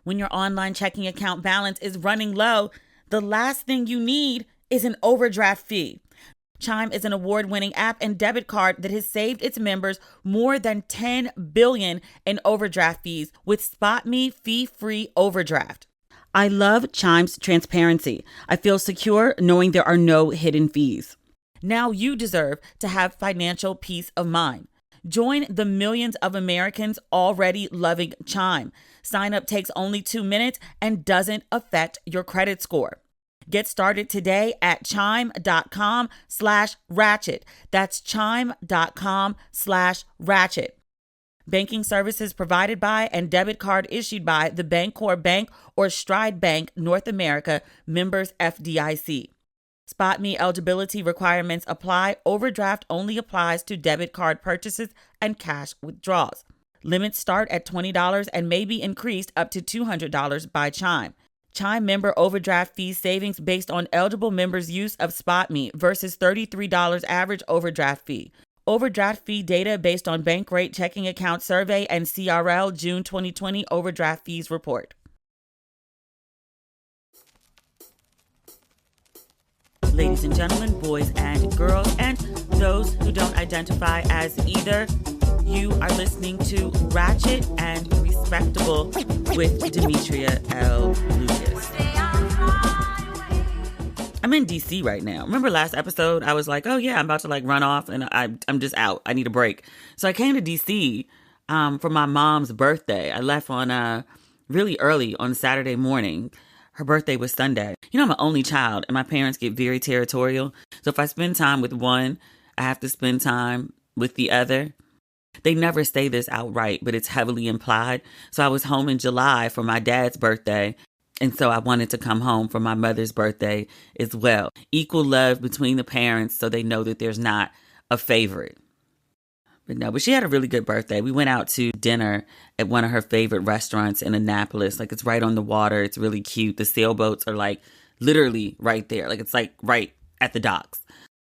When your online checking account balance is running low, the last thing you need is an overdraft fee. Chime is an award-winning app and debit card that has saved its members more than $10 billion in overdraft fees with SpotMe fee-free overdraft. I love Chime's transparency. I feel secure knowing there are no hidden fees. Now you deserve to have financial peace of mind. Join the millions of Americans already loving Chime. Sign up takes only 2 minutes and doesn't affect your credit score. Get started today at chime.com/ratchet. That's chime.com/ratchet. Banking services provided by and debit card issued by the Bancorp Bank or Stride Bank North America, members FDIC. SpotMe eligibility requirements apply. Overdraft only applies to debit card purchases and cash withdrawals. Limits start at $20 and may be increased up to $200 by Chime. Chime member overdraft fee savings based on eligible members' use of SpotMe versus $33 average overdraft fee. Overdraft fee data based on Bankrate checking account survey and CRL June 2020 overdraft fees report. Ladies and gentlemen, boys and girls, and those who don't identify as either, you are listening to Ratchet and Respectable with Demetria L. Lucas. I'm in DC right now. Remember last episode, I was like, oh yeah, I'm about to run off and I'm just out. I need a break. So I came to DC for my mom's birthday. I left on really early on Saturday morning. Her birthday was Sunday. You know, I'm an only child and my parents get very territorial. So if I spend time with one, I have to spend time with the other. They never say this outright, but it's heavily implied. So I was home in July for my dad's birthday. And so I wanted to come home for my mother's birthday as well. Equal love between the parents so they know that there's not a favorite. But she had a really good birthday. We went out to dinner at one of her favorite restaurants in Annapolis. It's right on the water. It's really cute. The sailboats are literally right there. It's right at the docks.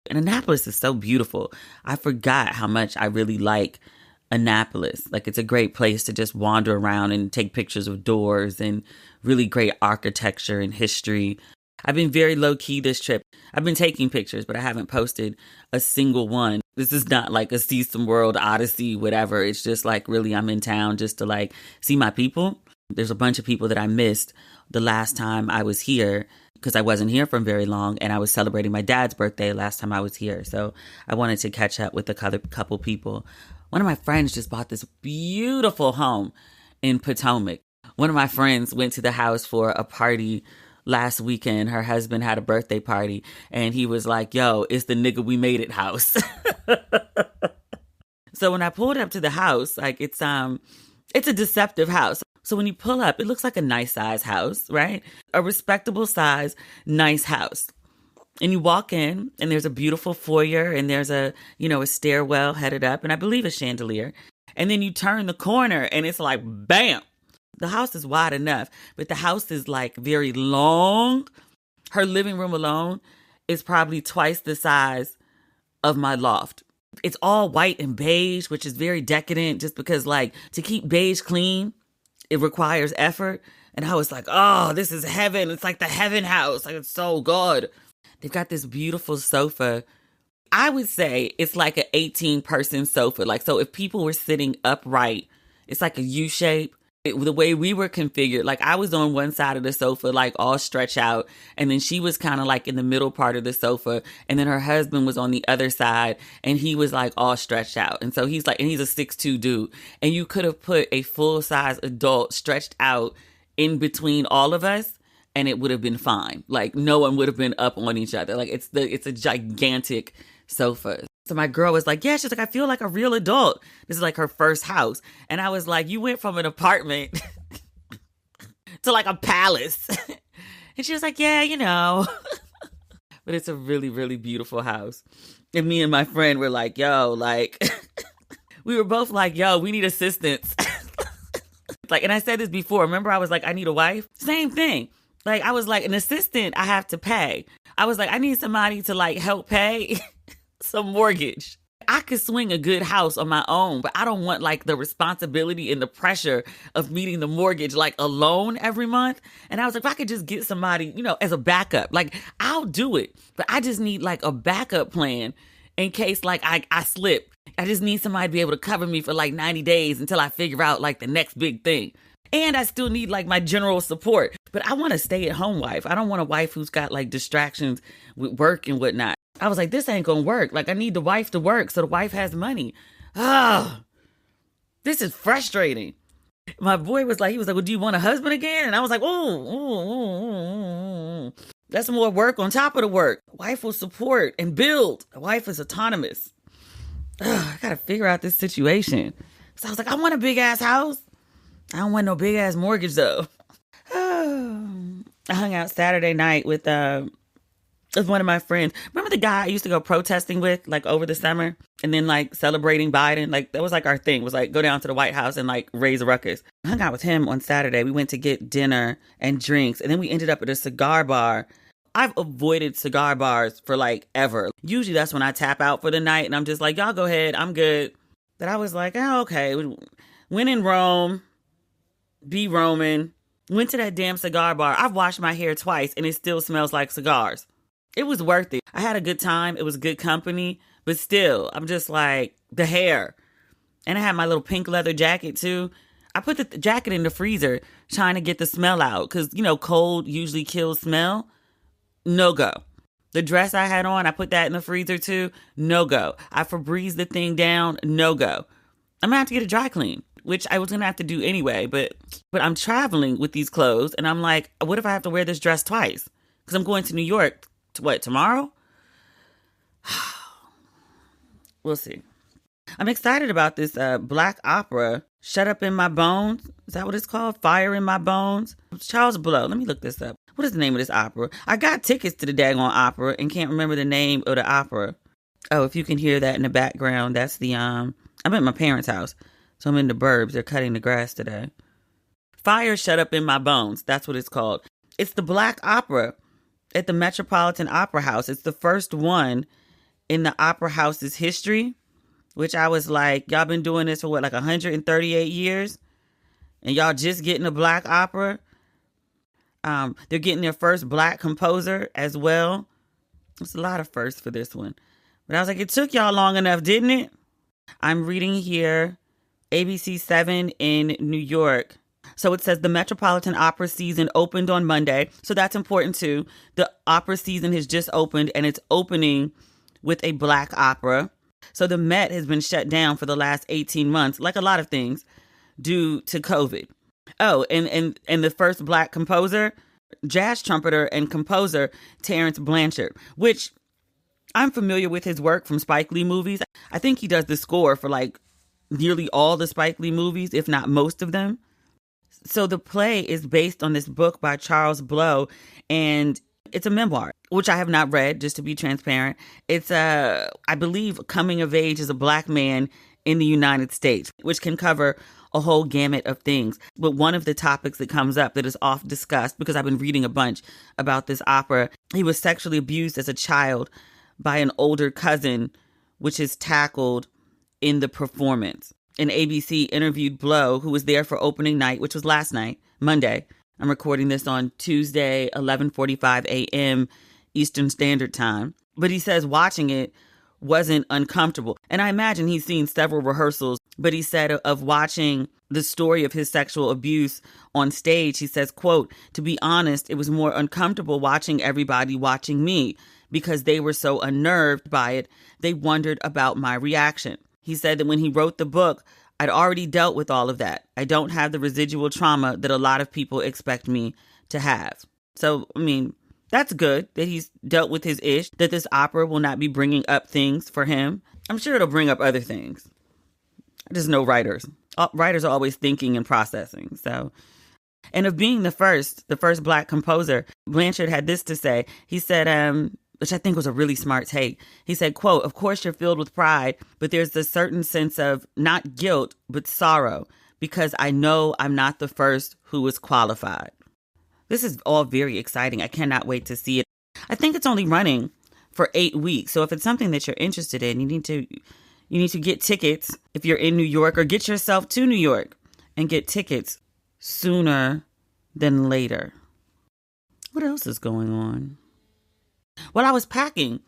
And Annapolis is so beautiful. I forgot how much I really like Annapolis. It's a great place to just wander around and take pictures of doors and really great architecture and history. I've been very low key this trip. I've been taking pictures, but I haven't posted a single one. This is not a see some world odyssey, whatever. It's just really I'm in town just to see my people. There's a bunch of people that I missed the last time I was here because I wasn't here for very long and I was celebrating my dad's birthday last time I was here. So I wanted to catch up with a couple people. One of my friends just bought this beautiful home in Potomac. One of my friends went to the house for a party last weekend. Her husband had a birthday party and he was like, yo, it's the nigga we made it house. So when I pulled up to the house, it's a deceptive house. So when you pull up, it looks like a nice size house, right? A respectable size, nice house. And you walk in and there's a beautiful foyer and there's a stairwell headed up and I believe a chandelier. And then you turn the corner and it's bam. The house is wide enough, but the house is very long. Her living room alone is probably twice the size of my loft. It's all white and beige, which is very decadent just because to keep beige clean, it requires effort. And I was like, oh, this is heaven. It's like the heaven house. It's so good. They've got this beautiful sofa. I would say it's an 18-person sofa. So if people were sitting upright, it's a U shape. The way we were configured, I was on one side of the sofa, all stretched out. And then she was kind of in the middle part of the sofa. And then her husband was on the other side and he was all stretched out. And so he's and he's a 6'2" dude. And you could have put a full size adult stretched out in between all of us and it would have been fine. No one would have been up on each other. It's a gigantic sofa. So my girl was yeah, she's I feel like a real adult. This is her first house. And I was you went from an apartment to a palace. And she was yeah, But it's a really, really beautiful house. And me and my friend were yo, we were both yo, we need assistance. And I said this before. Remember I was I need a wife? Same thing. I was an assistant I have to pay. I was I need somebody to help pay some mortgage. I could swing a good house on my own, but I don't want like the responsibility and the pressure of meeting the mortgage like alone every month. And I was like, if I could just get somebody, as a backup, like I'll do it, but I just need like a backup plan in case like I slip. I just need somebody to be able to cover me for like 90 days until I figure out like the next big thing. And I still need like my general support, but I want a stay-at-home wife. I don't want a wife who's got like distractions with work and whatnot. I was like, this ain't gonna work. Like I need the wife to work so the wife has money. This is frustrating. My boy was like, well, do you want a husband again? And I was like, that's more work on top of the work. Wife will support and build. A wife is autonomous. I gotta figure out this situation. So I was like, I want a big ass house. I don't want no big ass mortgage though. I hung out Saturday night with one of my friends. Remember the guy I used to go protesting with like over the summer and then like celebrating Biden? Like that was like our thing, was like go down to the White House and like raise a ruckus. I hung out with him on Saturday. We went to get dinner and drinks and then we ended up at a cigar bar. I've avoided cigar bars for like ever. Usually that's when I tap out for the night and I'm just like, y'all go ahead, I'm good. But I was like, oh, okay. When in Rome, be Roman. Went to that damn cigar bar. I've washed my hair twice and it still smells like cigars. It was worth it. I had a good time. It was good company. But still, I'm just like, the hair. And I had my little pink leather jacket too. I put the jacket in the freezer trying to get the smell out. Because, cold usually kills smell. No go. The dress I had on, I put that in the freezer too. No go. I Febrezed the thing down. No go. I'm going to have to get a dry clean, which I was going to have to do anyway. But I'm traveling with these clothes. And I'm like, what if I have to wear this dress twice? Because I'm going to New York. Tomorrow? We'll see. I'm excited about this black opera, Shut Up in My Bones. Is that what it's called? Fire in My Bones? Charles Blow. Let me look this up. What is the name of this opera? I got tickets to the daggone opera and can't remember the name of the opera. Oh, if you can hear that in the background, that's the, I'm at my parents' house. So I'm in the burbs. They're cutting the grass today. Fire Shut Up in My Bones. That's what it's called. It's the black opera at the Metropolitan Opera House. It's the first one in the Opera House's history, which I was like, y'all been doing this for what, like 138 years? And y'all just getting a black opera? They're getting their first black composer as well. It's a lot of firsts for this one. But I was like, it took y'all long enough, didn't it? I'm reading here, ABC 7 in New York. So it says the Metropolitan Opera season opened on Monday. So that's important too. The opera season has just opened and it's opening with a black opera. So the Met has been shut down for the last 18 months, like a lot of things, due to COVID. Oh, and the first black composer, jazz trumpeter and composer, Terence Blanchard, which I'm familiar with his work from Spike Lee movies. I think he does the score for like nearly all the Spike Lee movies, if not most of them. So the play is based on this book by Charles Blow, and it's a memoir, which I have not read, just to be transparent. It's, I believe, coming of age as a black man in the United States, which can cover a whole gamut of things. But one of the topics that comes up that is oft discussed, because I've been reading a bunch about this opera, he was sexually abused as a child by an older cousin, which is tackled in the performance. And ABC interviewed Blow, who was there for opening night, which was last night, Monday. I'm recording this on Tuesday, 11:45 a.m. Eastern Standard Time. But he says watching it wasn't uncomfortable. And I imagine he's seen several rehearsals, but he said of watching the story of his sexual abuse on stage, he says, quote, "To be honest, it was more uncomfortable watching everybody watching me because they were so unnerved by it. They wondered about my reaction." He said that when he wrote the book, I'd already dealt with all of that. I don't have the residual trauma that a lot of people expect me to have. So, I mean, that's good that he's dealt with his ish, that this opera will not be bringing up things for him. I'm sure it'll bring up other things. I just know writers. Writers are always thinking and processing. So, and of being the first black composer, Blanchard had this to say. He said, which I think was a really smart take. He said, quote, "Of course you're filled with pride, but there's a certain sense of not guilt, but sorrow, because I know I'm not the first who is qualified." This is all very exciting. I cannot wait to see it. I think it's only running for 8 weeks. So if it's something that you're interested in, you need to, You need to get tickets if you're in New York, or get yourself to New York and get tickets sooner than later. What else is going on? Well, I was packing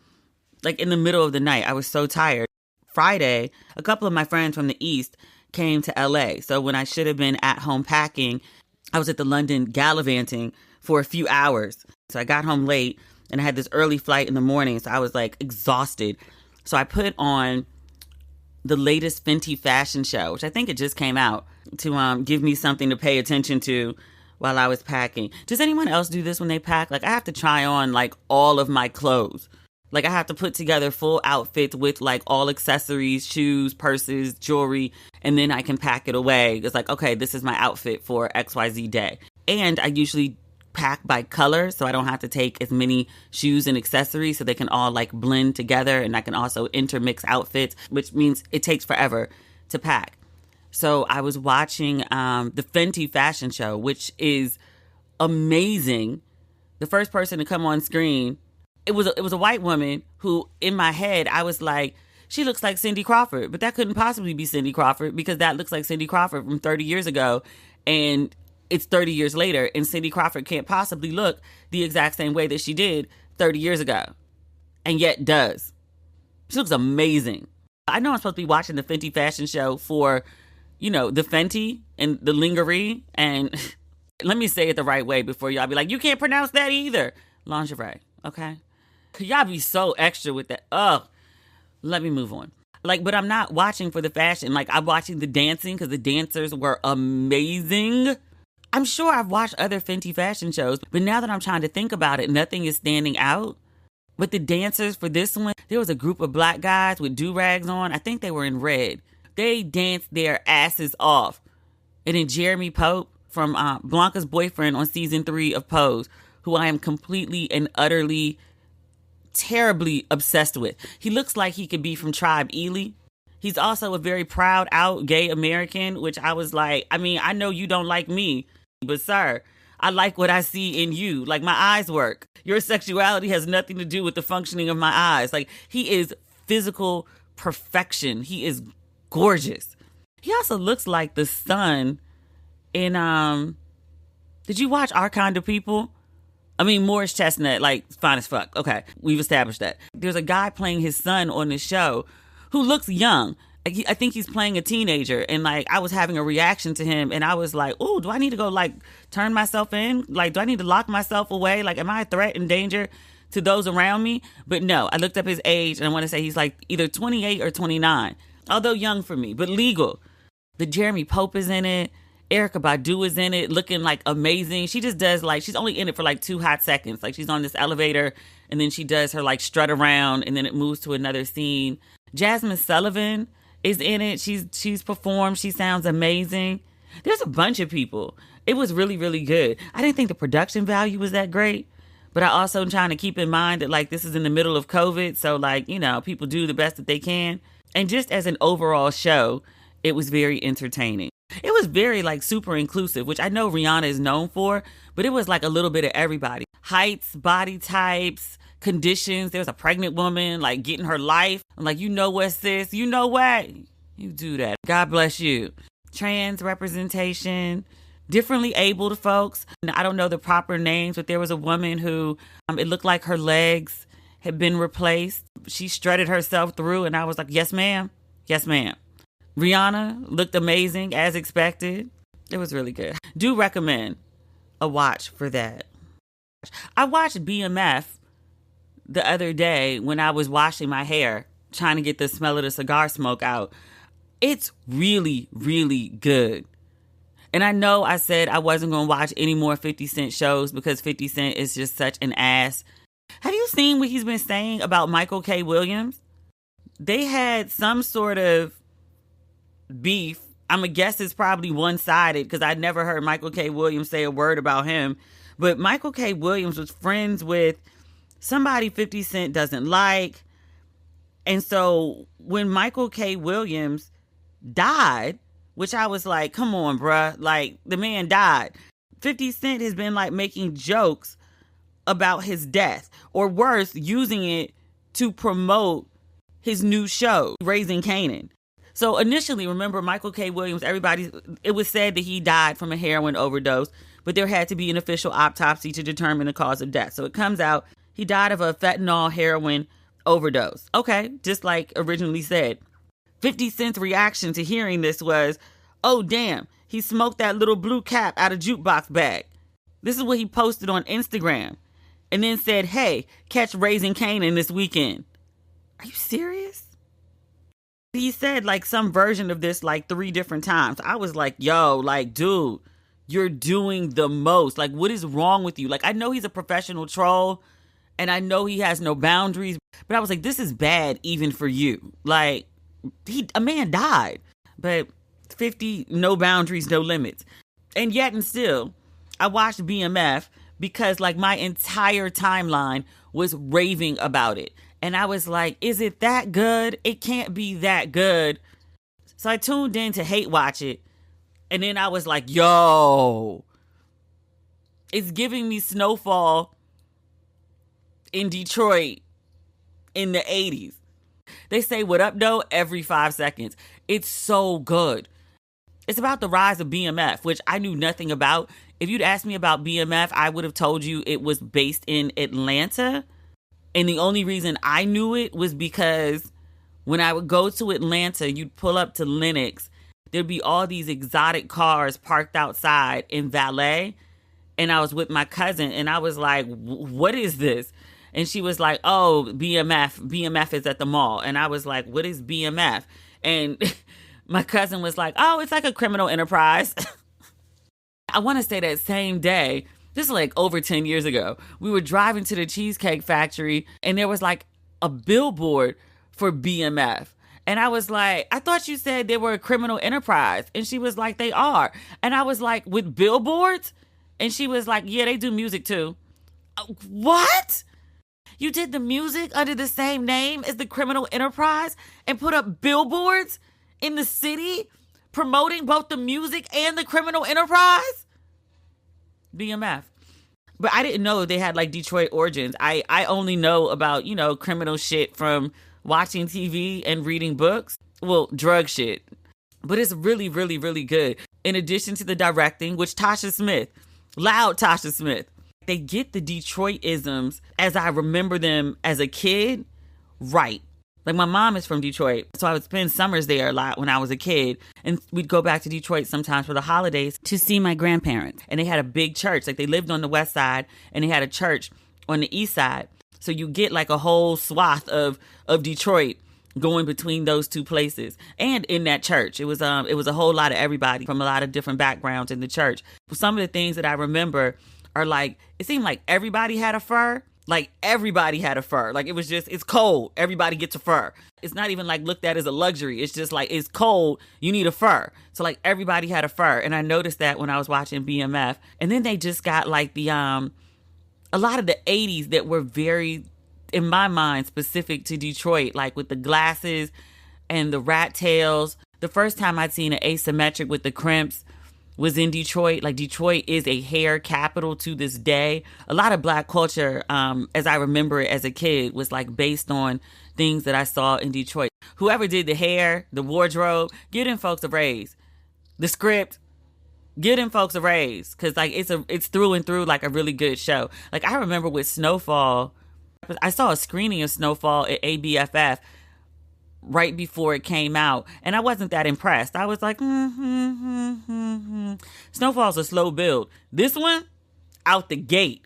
like in the middle of the night. I was so tired. Friday, a couple of my friends from the East came to LA. So when I should have been at home packing, I was at the London gallivanting for a few hours. So I got home late and I had this early flight in the morning. So I was like exhausted. So I put on the latest Fenty fashion show, which I think it just came out, to give me something to pay attention to while I was packing. Does anyone else do this when they pack? Like, I have to try on like all of my clothes. Like, I have to put together full outfits with like all accessories, shoes, purses, jewelry, and then I can pack it away. It's like, okay, this is my outfit for XYZ day. And I usually pack by color, so I don't have to take as many shoes and accessories, so they can all like blend together, and I can also intermix outfits, which means it takes forever to pack. So I was watching the Fenty fashion show, which is amazing. The first person to come on screen, it was a white woman who, in my head, I was like, she looks like Cindy Crawford, but that couldn't possibly be Cindy Crawford, because that looks like Cindy Crawford from 30 years ago, and it's 30 years later, and Cindy Crawford can't possibly look the exact same way that she did 30 years ago, and yet does. She looks amazing. I know I'm supposed to be watching the Fenty fashion show for, you know, the Fenty and the lingerie, and let me say it the right way before y'all be like, you can't pronounce that either. Lingerie, okay? Y'all be so extra with that. Ugh. Let me move on. Like, but I'm not watching for the fashion. Like, I'm watching the dancing because the dancers were amazing. I'm sure I've watched other Fenty fashion shows, but now that I'm trying to think about it, nothing is standing out. But the dancers for this one, there was a group of black guys with do-rags on. I think they were in red. They danced their asses off. And then Jeremy Pope from Blanca's boyfriend on season 3 of Pose, who I am completely and utterly, terribly obsessed with. He looks like he could be from Tribe Ely. He's also a very proud out gay American, which I was like, I mean, I know you don't like me, but sir, I like what I see in you. Like, my eyes work. Your sexuality has nothing to do with the functioning of my eyes. Like, he is physical perfection. He is gorgeous. He also looks like the son in, did you watch Our Kind of People? I mean, Morris Chestnut, like, fine as fuck. Okay, we've established that. There's a guy playing his son on the show who looks young. I think he's playing a teenager, and like, I was having a reaction to him, and I was like, oh, do I need to go like turn myself in? Like, do I need to lock myself away? Like, am I a threat and danger to those around me? But no, I looked up his age, and I want to say he's like either 28 or 29, although young for me, but legal. The Jeremy Pope is in it. Erykah Badu is in it, looking like amazing. She just does like, she's only in it for like 2 hot seconds. Like, she's on this elevator, and then she does her like strut around, and then it moves to another scene. Jasmine Sullivan is in it. She's performed. She sounds amazing. There's a bunch of people. It was really, really good. I didn't think the production value was that great, but I also am trying to keep in mind that like, this is in the middle of COVID. So like, you know, people do the best that they can. And just as an overall show, it was very entertaining. It was very like super inclusive, which I know Rihanna is known for, but it was like a little bit of everybody. Heights, body types, conditions. There was a pregnant woman like getting her life. I'm like, you know what, sis? You know what? You do that. God bless you. Trans representation, differently abled folks. I don't know the proper names, but there was a woman who it looked like her legs had been replaced. She strutted herself through, and I was like, yes, ma'am. Yes, ma'am. Rihanna looked amazing as expected. It was really good. Do recommend a watch for that. I watched BMF the other day when I was washing my hair, trying to get the smell of the cigar smoke out. It's really, really good. And I know I said I wasn't going to watch any more 50 Cent shows because 50 Cent is just such an ass. Have you seen what he's been saying about Michael K. Williams? They had some sort of beef. I'm going to guess it's probably one-sided because I never heard Michael K. Williams say a word about him. But Michael K. Williams was friends with somebody 50 Cent doesn't like. And so when Michael K. Williams died, which I was like, come on, bruh. Like, the man died. 50 Cent has been like making jokes about his death, or worse, using it to promote his new show, Raising Kanan. So initially, remember Michael K. Williams, it was said that he died from a heroin overdose, but there had to be an official autopsy to determine the cause of death. So it comes out he died of a fentanyl heroin overdose. Okay, just like originally said. 50 Cent's reaction to hearing this was, oh damn, he smoked that little blue cap out of jukebox bag. This is what he posted on Instagram. And then said, hey, catch Raising Kanan this weekend. Are you serious? He said like some version of this like 3 different times. I was like, yo, like, dude, you're doing the most. Like, what is wrong with you? Like, I know he's a professional troll and I know he has no boundaries, but I was like, this is bad even for you. Like, a man died, but 50, no boundaries, no limits. And yet and still, I watched BMF because like my entire timeline was raving about it. And I was like, is it that good? It can't be that good. So I tuned in to hate watch it. And then I was like, yo, it's giving me Snowfall in Detroit in the 80s. They say what up though every 5 seconds. It's so good. It's about the rise of BMF, which I knew nothing about. If you'd asked me about BMF, I would have told you it was based in Atlanta. And the only reason I knew it was because when I would go to Atlanta, you'd pull up to Lenox. There'd be all these exotic cars parked outside in valet. And I was with my cousin and I was like, what is this? And she was like, oh, BMF. BMF is at the mall. And I was like, what is BMF? And my cousin was like, oh, it's like a criminal enterprise. I want to say that same day, this is like over 10 years ago, we were driving to the Cheesecake Factory and there was like a billboard for BMF. And I was like, I thought you said they were a criminal enterprise. And she was like, they are. And I was like, with billboards? And she was like, yeah, they do music too. What? You did the music under the same name as the criminal enterprise and put up billboards in the city promoting both the music and the criminal enterprise? BMF. But I didn't know they had like Detroit origins. I only know about, criminal shit from watching TV and reading books. Well, drug shit. But it's really, really, really good. In addition to the directing, which Tasha Smith, loud Tasha Smith, they get the Detroit-isms as I remember them as a kid, right. Like my mom is from Detroit, so I would spend summers there a lot when I was a kid. And we'd go back to Detroit sometimes for the holidays to see my grandparents. And they had a big church. Like they lived on the west side and they had a church on the east side. So you get like a whole swath of Detroit going between those two places. And in that church, it was a whole lot of everybody from a lot of different backgrounds in the church. Some of the things that I remember are like, it seemed like everybody had a fur. Like everybody had a fur. Like it's cold. Everybody gets a fur. It's not even like looked at as a luxury. It's just like, it's cold. You need a fur. So like everybody had a fur. And I noticed that when I was watching BMF. And then they just got like a lot of the 80s that were very, in my mind, specific to Detroit. Like with the glasses and the rat tails. The first time I'd seen an asymmetric with the crimps was in Detroit. Like Detroit is a hair capital to this day. A lot of Black culture, as I remember it as a kid, was like based on things that I saw in Detroit. Whoever did the hair, the wardrobe, give them folks a raise. The script, give them folks a raise. Cause like it's through and through like a really good show. Like I remember with Snowfall, I saw a screening of Snowfall at ABFF right before it came out, and I wasn't that impressed. I was like, Snowfall's a slow build. This one, out the gate,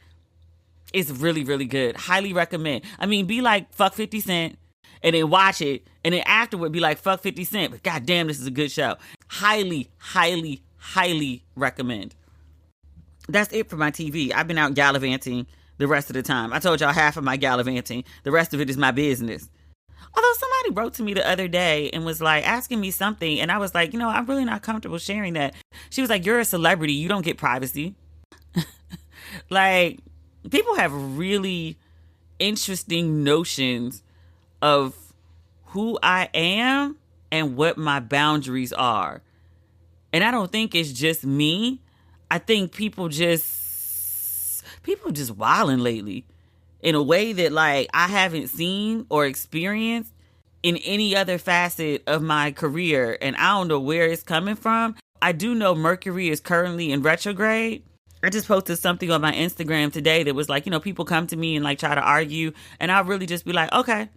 is really, really good. Highly recommend. I mean, be like, fuck 50 Cent, and then watch it, and then afterward be like, fuck 50 Cent, but goddamn, this is a good show. Highly, highly, highly recommend. That's it for my TV. I've been out gallivanting the rest of the time. I told y'all half of my gallivanting. The rest of it is my business. Although somebody wrote to me the other day and was like asking me something. And I was like, I'm really not comfortable sharing that. She was like, you're a celebrity. You don't get privacy. Like, people have really interesting notions of who I am and what my boundaries are. And I don't think it's just me. I think people just wilding lately in a way that like I haven't seen or experienced in any other facet of my career, and I don't know where it's coming from. I do know Mercury is currently in retrograde. I just posted something on my Instagram today that was like, people come to me and like try to argue, and I'll really just be like, okay,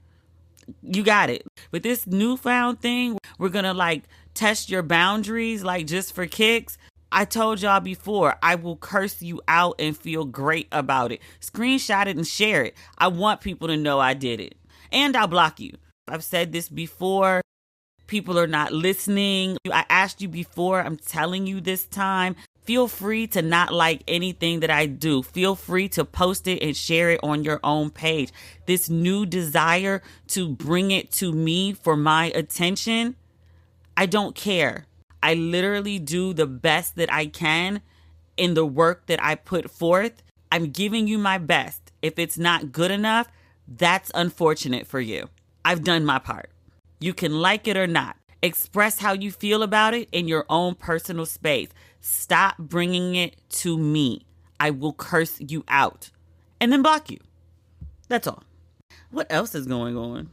you got it. With this newfound thing, we're going to like test your boundaries, like just for kicks. I told y'all before, I will curse you out and feel great about it. Screenshot it and share it. I want people to know I did it. And I'll block you. I've said this before. People are not listening. I asked you before. I'm telling you this time. Feel free to not like anything that I do. Feel free to post it and share it on your own page. This new desire to bring it to me for my attention, I don't care. I literally do the best that I can in the work that I put forth. I'm giving you my best. If it's not good enough, that's unfortunate for you. I've done my part. You can like it or not. Express how you feel about it in your own personal space. Stop bringing it to me. I will curse you out and then block you. That's all. What else is going on?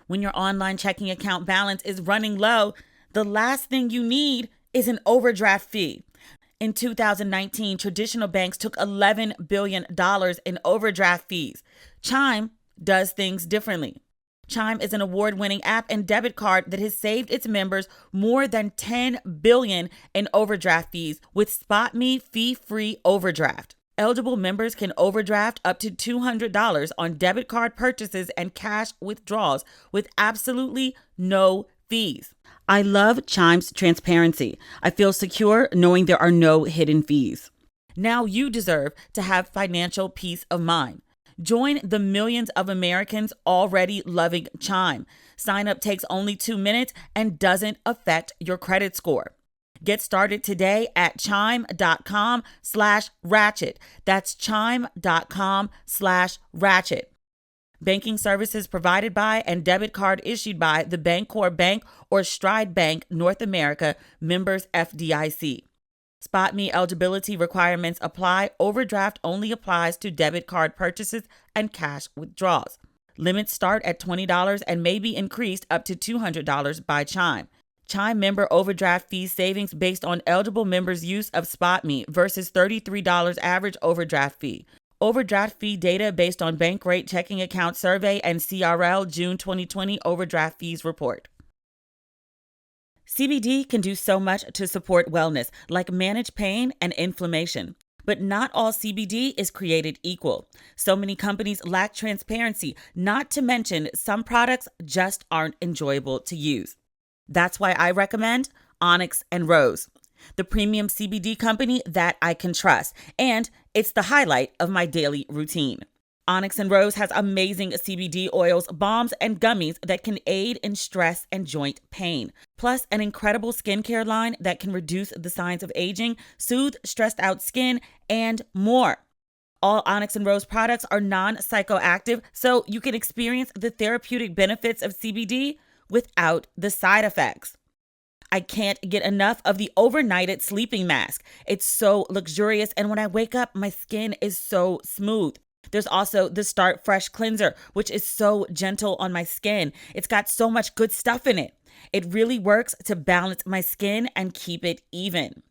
When your online checking account balance is running low, the last thing you need is an overdraft fee. In 2019, traditional banks took $11 billion in overdraft fees. Chime does things differently. Chime is an award-winning app and debit card that has saved its members more than $10 billion in overdraft fees with SpotMe fee-free overdraft. Eligible members can overdraft up to $200 on debit card purchases and cash withdrawals with absolutely no fees. I love Chime's transparency. I feel secure knowing there are no hidden fees. Now you deserve to have financial peace of mind. Join the millions of Americans already loving Chime. Sign up takes only 2 minutes and doesn't affect your credit score. Get started today at chime.com/ratchet. That's chime.com/ratchet. Banking services provided by and debit card issued by the Bancorp Bank or Stride Bank North America, members FDIC. SpotMe eligibility requirements apply. Overdraft only applies to debit card purchases and cash withdrawals. Limits start at $20 and may be increased up to $200 by Chime. Chime member overdraft fee savings based on eligible members' use of SpotMe versus $33 average overdraft fee. Overdraft fee data based on Bankrate checking account survey and CRL June 2020 overdraft fees report. CBD can do so much to support wellness, like manage pain and inflammation. But not all CBD is created equal. So many companies lack transparency, not to mention some products just aren't enjoyable to use. That's why I recommend Onyx and Rose, the premium CBD company that I can trust, and it's the highlight of my daily routine. Onyx and Rose has amazing CBD oils, balms, and gummies that can aid in stress and joint pain, plus an incredible skincare line that can reduce the signs of aging, soothe stressed out skin, and more. All Onyx and Rose products are non-psychoactive, so you can experience the therapeutic benefits of CBD without the side effects. I can't get enough of the overnighted sleeping mask. It's so luxurious, and when I wake up, my skin is so smooth. There's also the Start Fresh Cleanser, which is so gentle on my skin. It's got so much good stuff in it. It really works to balance my skin and keep it even.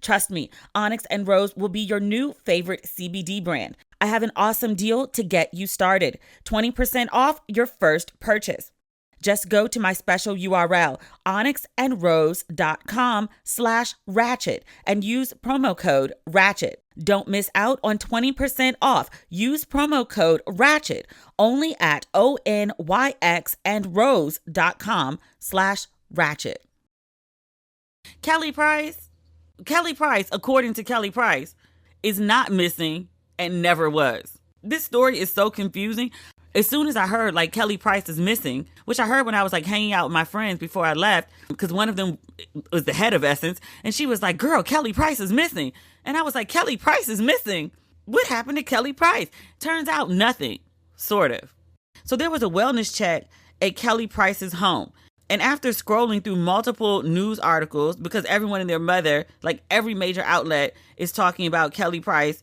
Trust me, Onyx and Rose will be your new favorite CBD brand. I have an awesome deal to get you started. 20% off your first purchase. Just go to my special URL, onyxandrose.com/ratchet, and use promo code RATCHET. Don't miss out on 20% off. Use promo code RATCHET only at onyxandrose.com/ratchet. Kelly Price, according to Kelly Price, is not missing and never was. This story is so confusing. As soon as I heard like Kelly Price is missing, which I heard when I was like hanging out with my friends before I left, because one of them was the head of Essence, and she was like, girl, Kelly Price is missing. And I was like, Kelly Price is missing? What happened to Kelly Price? Turns out nothing, sort of. So there was a wellness check at Kelly Price's home. And after scrolling through multiple news articles, because everyone and their mother, like every major outlet is talking about Kelly Price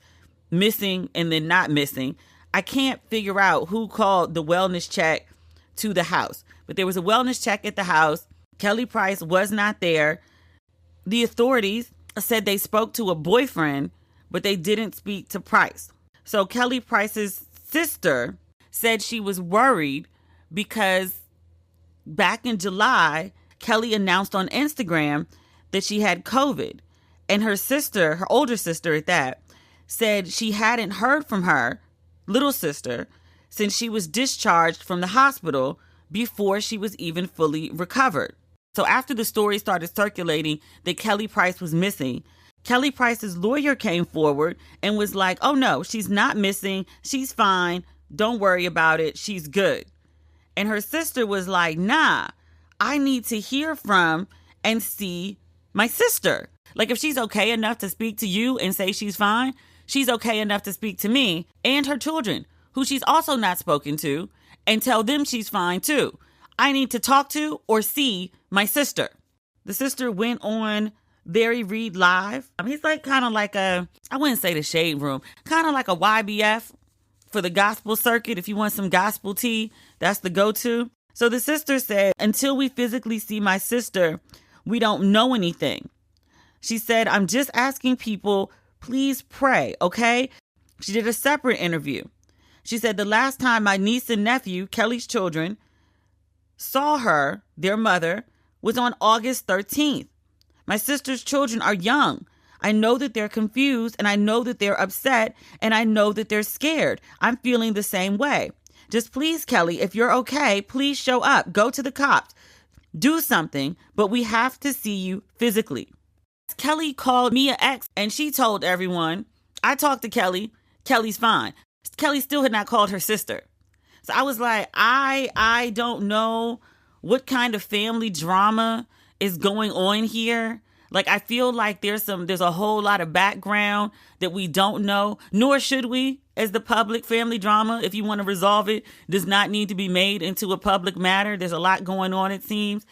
missing and then not missing, I can't figure out who called the wellness check to the house. But there was a wellness check at the house. Kelly Price was not there. The authorities said they spoke to a boyfriend, but they didn't speak to Price. So Kelly Price's sister said she was worried because back in July, Kelly announced on Instagram that she had COVID. And her sister, her older sister at that, said she hadn't heard from her little sister since she was discharged from the hospital before she was even fully recovered. So after the story started circulating that Kelly Price was missing, Kelly Price's lawyer came forward and was like, oh no, she's not missing. She's fine. Don't worry about it. She's good. And her sister was like, nah, I need to hear from and see my sister. Like, if she's okay enough to speak to you and say she's fine, she's okay enough to speak to me and her children, who she's also not spoken to, and tell them she's fine too. I need to talk to or see my sister. The sister went on Barry Reed Live. He's like kind of like I wouldn't say the shade room, kind of like a YBF for the gospel circuit. If you want some gospel tea, that's the go-to. So the sister said, until we physically see my sister, we don't know anything. She said, I'm just asking people, please pray, okay? She did a separate interview. She said, the last time my niece and nephew, Kelly's children, saw her, their mother, was on August 13th. My sister's children are young. I know that they're confused, and I know that they're upset, and I know that they're scared. I'm feeling the same way. Just please, Kelly, if you're okay, please show up. Go to the cops. Do something, but we have to see you physically. Kelly called Mia X, and she told everyone, I talked to Kelly. Kelly's fine. Kelly still had not called her sister. So I was like, I don't know what kind of family drama is going on here. Like, I feel like there's a whole lot of background that we don't know, nor should we as the public. Family drama, if you want to resolve it, does not need to be made into a public matter. There's a lot going on, it seems.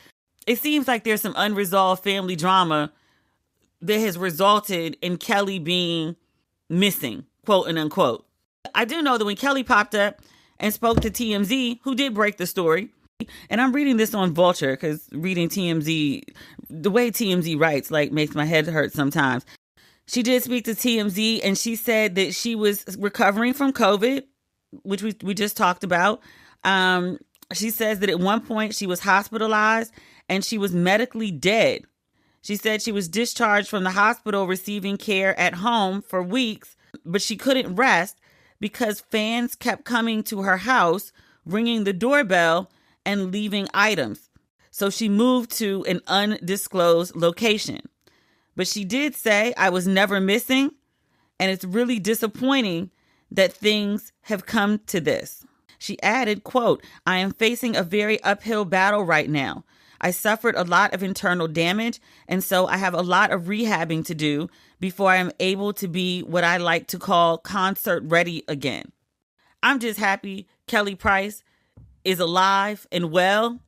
It seems like there's some unresolved family drama that has resulted in Kelly being missing, quote and unquote. I do know that when Kelly popped up and spoke to TMZ, who did break the story, and I'm reading this on Vulture because reading TMZ, the way TMZ writes, like, makes my head hurt sometimes. She did speak to TMZ, and she said that she was recovering from COVID, which we just talked about. She says that at one point she was hospitalized and she was medically dead. She said she was discharged from the hospital receiving care at home for weeks, but she couldn't rest because fans kept coming to her house, ringing the doorbell and leaving items. So she moved to an undisclosed location. But she did say, I was never missing, and it's really disappointing that things have come to this. She added, quote, I am facing a very uphill battle right now. I suffered a lot of internal damage, and so I have a lot of rehabbing to do before I am able to be what I like to call concert ready again. I'm just happy Kelly Price is alive and well,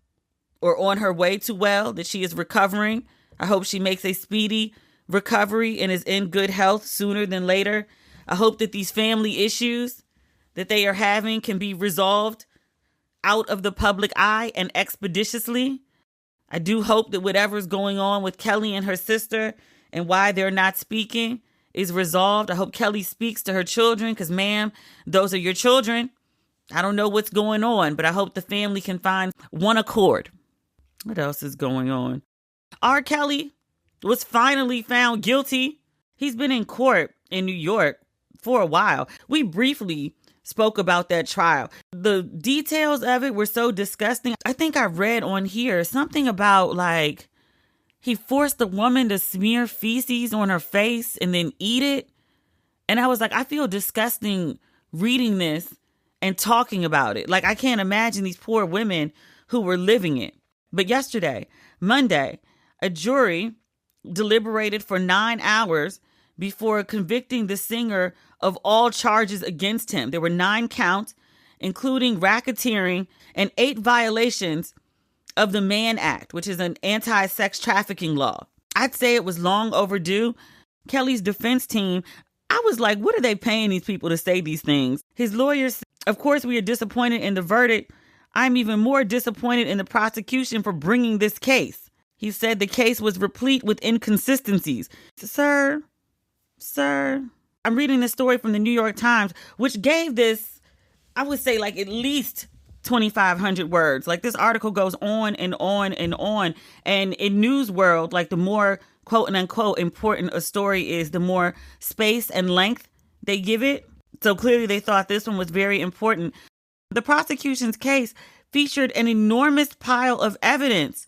or on her way to well, that she is recovering. I hope she makes a speedy recovery and is in good health sooner than later. I hope that these family issues that they are having can be resolved out of the public eye and expeditiously. I do hope that whatever's going on with Kelly and her sister and why they're not speaking is resolved. I hope Kelly speaks to her children because, ma'am, those are your children. I don't know what's going on, but I hope the family can find one accord. What else is going on? R. Kelly was finally found guilty. He's been in court in New York for a while. We briefly spoke about that trial. The details of it were so disgusting. I think I read on here something about, like, he forced a woman to smear feces on her face and then eat it. And I was like, I feel disgusting reading this and talking about it. Like, I can't imagine these poor women who were living it. But yesterday, Monday, a jury deliberated for 9 hours before convicting the singer of all charges against him. There were 9 counts, including racketeering and 8 violations of the Mann Act, which is an anti-sex trafficking law. I'd say it was long overdue. Kelly's defense team, I was like, what are they paying these people to say these things? His lawyers, of course, we are disappointed in the verdict. I'm even more disappointed in the prosecution for bringing this case. He said the case was replete with inconsistencies. Sir, I'm reading this story from the New York Times, which gave this, I would say, like at least 2,500 words. Like this article goes on and on and on. And in news world, like the more quote and unquote important a story is, the more space and length they give it. So clearly they thought this one was very important. The prosecution's case featured an enormous pile of evidence,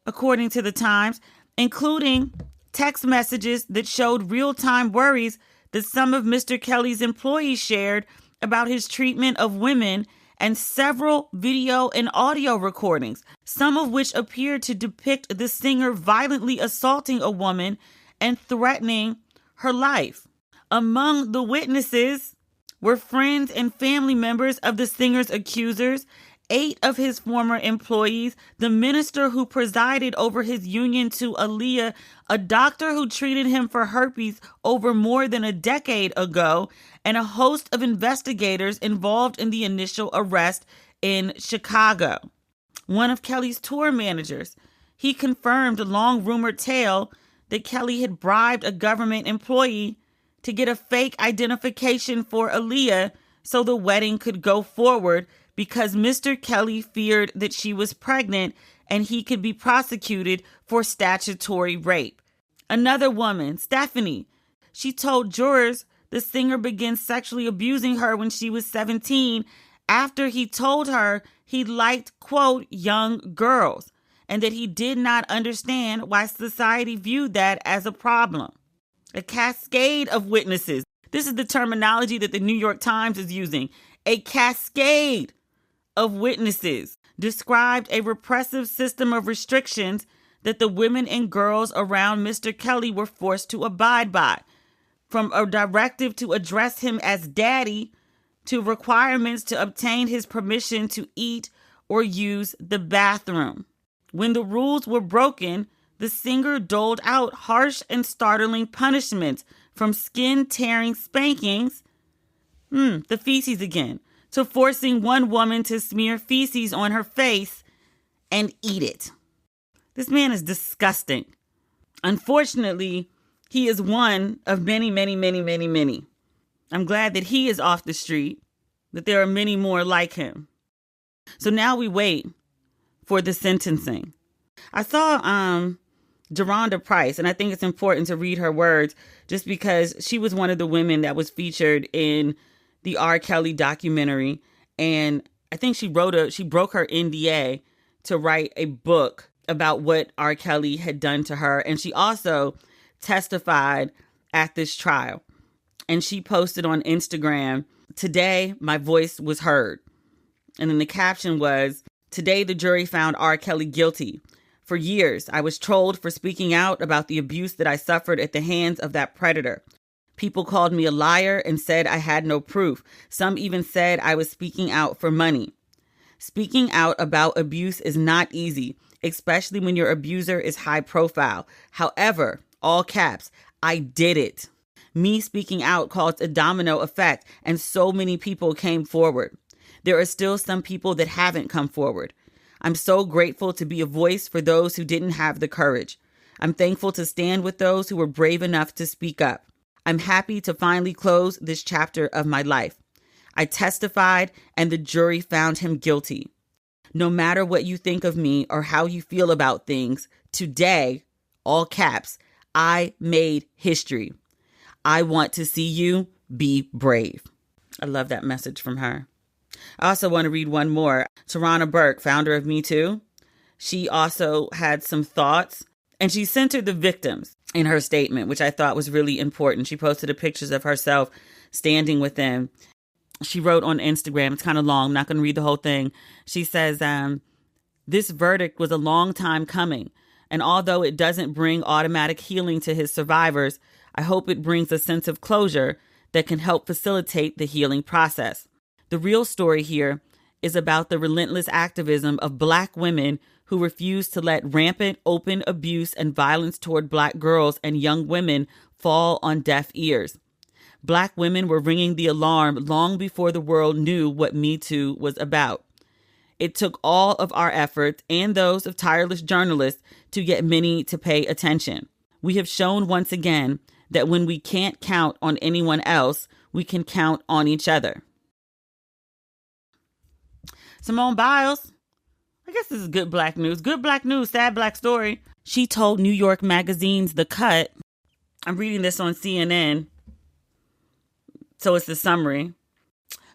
according to the Times, including text messages that showed real-time worries that some of Mr. Kelly's employees shared about his treatment of women, and several video and audio recordings, some of which appeared to depict the singer violently assaulting a woman and threatening her life. Among the witnesses were friends and family members of the singer's accusers, 8 of his former employees, the minister who presided over his union to Aaliyah, a doctor who treated him for herpes over more than a decade ago, and a host of investigators involved in the initial arrest in Chicago. One of Kelly's tour managers, he confirmed a long-rumored tale that Kelly had bribed a government employee to get a fake identification for Aaliyah so the wedding could go forward, because Mr. Kelly feared that she was pregnant and he could be prosecuted for statutory rape. Another woman, Stephanie, she told jurors the singer began sexually abusing her when she was 17 after he told her he liked, quote, young girls, and that he did not understand why society viewed that as a problem. A cascade of witnesses. This is the terminology that the New York Times is using. A cascade of witnesses described a repressive system of restrictions that the women and girls around Mr. Kelly were forced to abide by, from a directive to address him as daddy to requirements to obtain his permission to eat or use the bathroom. When the rules were broken, the singer doled out harsh and startling punishments, from skin-tearing spankings, the feces again, to forcing one woman to smear feces on her face and eat it. This man is disgusting. Unfortunately, he is one of many, many, many, many, many. I'm glad that he is off the street, that there are many more like him. So now we wait for the sentencing. I saw Deronda Price, and I think it's important to read her words just because she was one of the women that was featured in the R. Kelly documentary. And I think she broke her NDA to write a book about what R. Kelly had done to her. And she also testified at this trial. And she posted on Instagram, "Today, my voice was heard." And then the caption was, "Today, the jury found R. Kelly guilty. For years, I was trolled for speaking out about the abuse that I suffered at the hands of that predator. People called me a liar and said I had no proof. Some even said I was speaking out for money. Speaking out about abuse is not easy, especially when your abuser is high profile. However, all caps, I did it. Me speaking out caused a domino effect, and so many people came forward. There are still some people that haven't come forward. I'm so grateful to be a voice for those who didn't have the courage. I'm thankful to stand with those who were brave enough to speak up. I'm happy to finally close this chapter of my life. I testified and the jury found him guilty. No matter what you think of me or how you feel about things, today, all caps, I made history. I want to see you be brave." I love that message from her. I also want to read one more. Tarana Burke, founder of Me Too, she also had some thoughts, and she centered the victims in her statement, which I thought was really important. She posted pictures of herself standing with them. She wrote on Instagram, it's kind of long, I'm not going to read the whole thing. She says, "This verdict was a long time coming, and although it doesn't bring automatic healing to his survivors, I hope it brings a sense of closure that can help facilitate the healing process. The real story here is about the relentless activism of Black women who refuse to let rampant open abuse and violence toward Black girls and young women fall on deaf ears. Black women were ringing the alarm long before the world knew what Me Too was about. It took all of our efforts and those of tireless journalists to get many to pay attention. We have shown once again that when we can't count on anyone else, we can count on each other. Simone Biles, I guess this is good black news. Good black news, sad black story. She told New York Magazine's The Cut, I'm reading this on CNN, so it's the summary.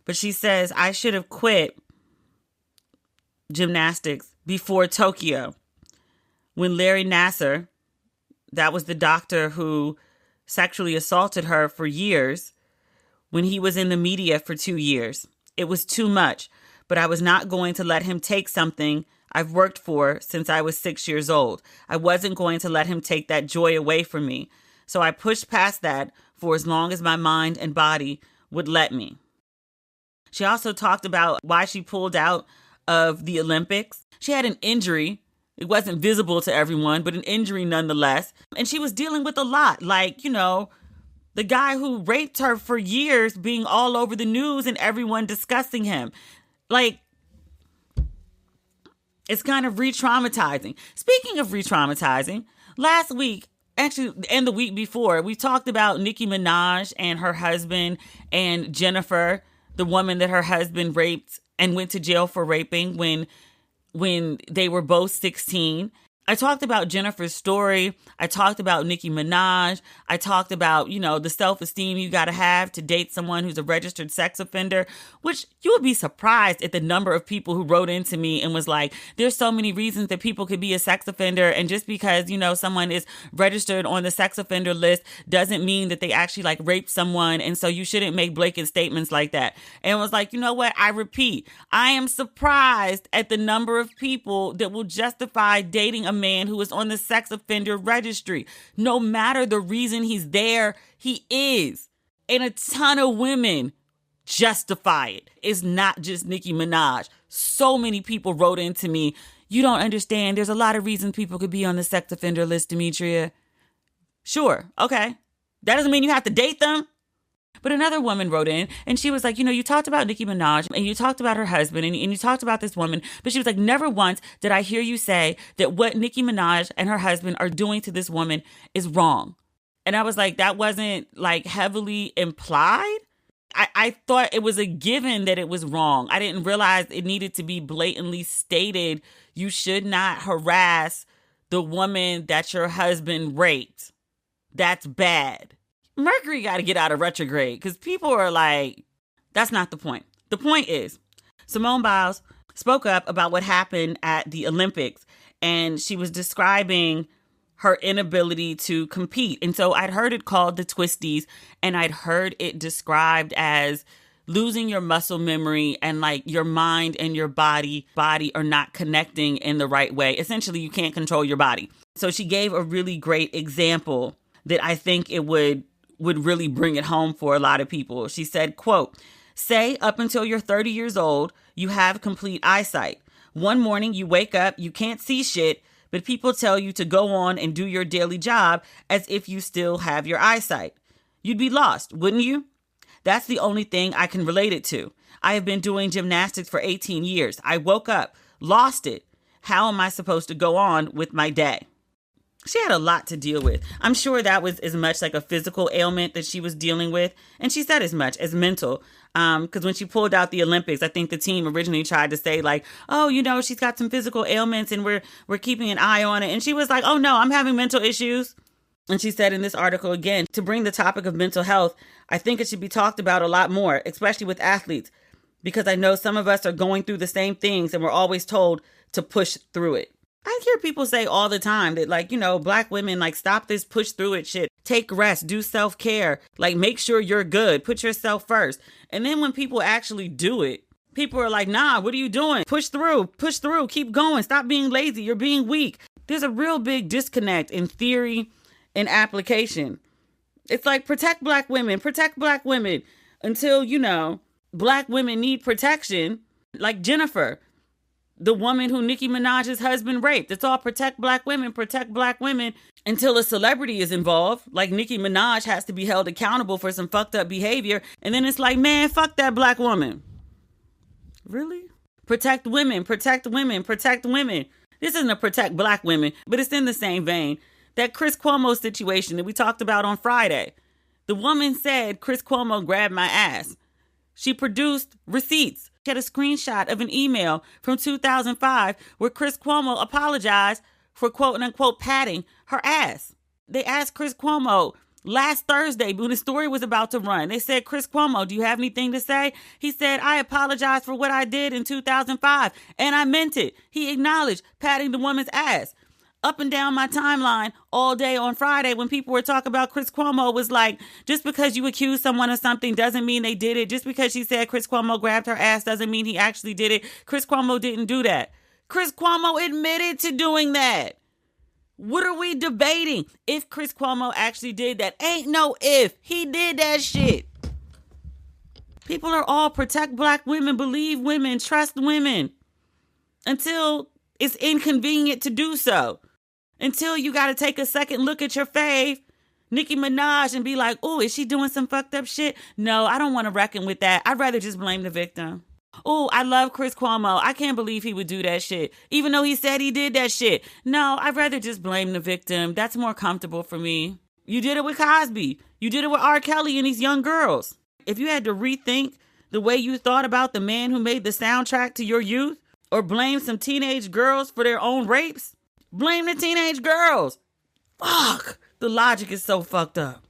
But she says, I should have quit gymnastics before Tokyo. When Larry Nassar, that was the doctor who sexually assaulted her for years, when he was in the media for 2 years. It was too much, but I was not going to let him take something I've worked for since I was 6 years old. I wasn't going to let him take that joy away from me. So I pushed past that for as long as my mind and body would let me. She also talked about why she pulled out of the Olympics. She had an injury. It wasn't visible to everyone, but an injury nonetheless. And she was dealing with a lot. Like, the guy who raped her for years being all over the news and everyone discussing him. Like, it's kind of re-traumatizing. Speaking of re-traumatizing, last week, actually, and the week before, we talked about Nicki Minaj and her husband and Jennifer, the woman that her husband raped and went to jail for raping when they were both 16. I talked about Jennifer's story. I talked about Nicki Minaj. I talked about, the self-esteem you got to have to date someone who's a registered sex offender, which you would be surprised at the number of people who wrote into me and was like, there's so many reasons that people could be a sex offender. And just because, someone is registered on the sex offender list doesn't mean that they actually raped someone. And so you shouldn't make blanket statements like that. And it was like, you know what? I repeat, I am surprised at the number of people that will justify dating a man who is on the sex offender registry. No matter the reason he's there, he is. And a ton of women justify it. It's not just Nicki Minaj. So many people wrote into me, you don't understand. There's a lot of reasons people could be on the sex offender list, Demetria. Sure. Okay. That doesn't mean you have to date them. But another woman wrote in and she was like, you talked about Nicki Minaj and you talked about her husband and you talked about this woman. But she was like, never once did I hear you say that what Nicki Minaj and her husband are doing to this woman is wrong. And I was like, that wasn't heavily implied. I thought it was a given that it was wrong. I didn't realize it needed to be blatantly stated. You should not harass the woman that your husband raped. That's bad. Mercury got to get out of retrograde because people are like, that's not the point. The point is, Simone Biles spoke up about what happened at the Olympics and she was describing her inability to compete. And so I'd heard it called the twisties and I'd heard it described as losing your muscle memory and your mind and your body are not connecting in the right way. Essentially, you can't control your body. So she gave a really great example that I think it would really bring it home for a lot of people. She said, quote, say up until you're 30 years old, you have complete eyesight. One morning you wake up, you can't see shit, but people tell you to go on and do your daily job as if you still have your eyesight. You'd be lost, wouldn't you? That's the only thing I can relate it to. I have been doing gymnastics for 18 years. I woke up, lost it. How am I supposed to go on with my day? She had a lot to deal with. I'm sure that was as much a physical ailment that she was dealing with. And she said as much as mental. Because when she pulled out the Olympics, I think the team originally tried to say she's got some physical ailments and we're keeping an eye on it. And she was like, oh no, I'm having mental issues. And she said in this article again, to bring the topic of mental health, I think it should be talked about a lot more, especially with athletes, because I know some of us are going through the same things and we're always told to push through it. I hear people say all the time that black women, stop this push through it shit. Take rest, do self-care, make sure you're good, put yourself first. And then when people actually do it, people are like, nah, what are you doing? Push through, keep going. Stop being lazy. You're being weak. There's a real big disconnect in theory and application. It's protect black women until, black women need protection. Like Jennifer, the woman who Nicki Minaj's husband raped. It's all protect black women until a celebrity is involved. Like Nicki Minaj has to be held accountable for some fucked up behavior. And then it's man, fuck that black woman. Really? Protect women, protect women, protect women. This isn't a protect black women, but it's in the same vein. That Chris Cuomo situation that we talked about on Friday. The woman said Chris Cuomo grabbed my ass. She produced receipts. She had a screenshot of an email from 2005 where Chris Cuomo apologized for quote unquote patting her ass. They asked Chris Cuomo last Thursday when the story was about to run. They said, Chris Cuomo, do you have anything to say? He said, I apologize for what I did in 2005, and I meant it. He acknowledged patting the woman's ass. Up and down my timeline all day on Friday when people were talking about Chris Cuomo was like, just because you accuse someone of something doesn't mean they did it. Just because she said Chris Cuomo grabbed her ass doesn't mean he actually did it. Chris Cuomo didn't do that. Chris Cuomo admitted to doing that. What are we debating? If Chris Cuomo actually did that, ain't no if. He did that shit. People are all protect black women, believe women, trust women until it's inconvenient to do so. Until you got to take a second look at your fave, Nicki Minaj, and be like, oh, is she doing some fucked up shit? No, I don't want to reckon with that. I'd rather just blame the victim. Oh, I love Chris Cuomo. I can't believe he would do that shit, even though he said he did that shit. No, I'd rather just blame the victim. That's more comfortable for me. You did it with Cosby. You did it with R. Kelly and these young girls. If you had to rethink the way you thought about the man who made the soundtrack to your youth, or blame some teenage girls for their own rapes, blame the teenage girls. Fuck. The logic is so fucked up.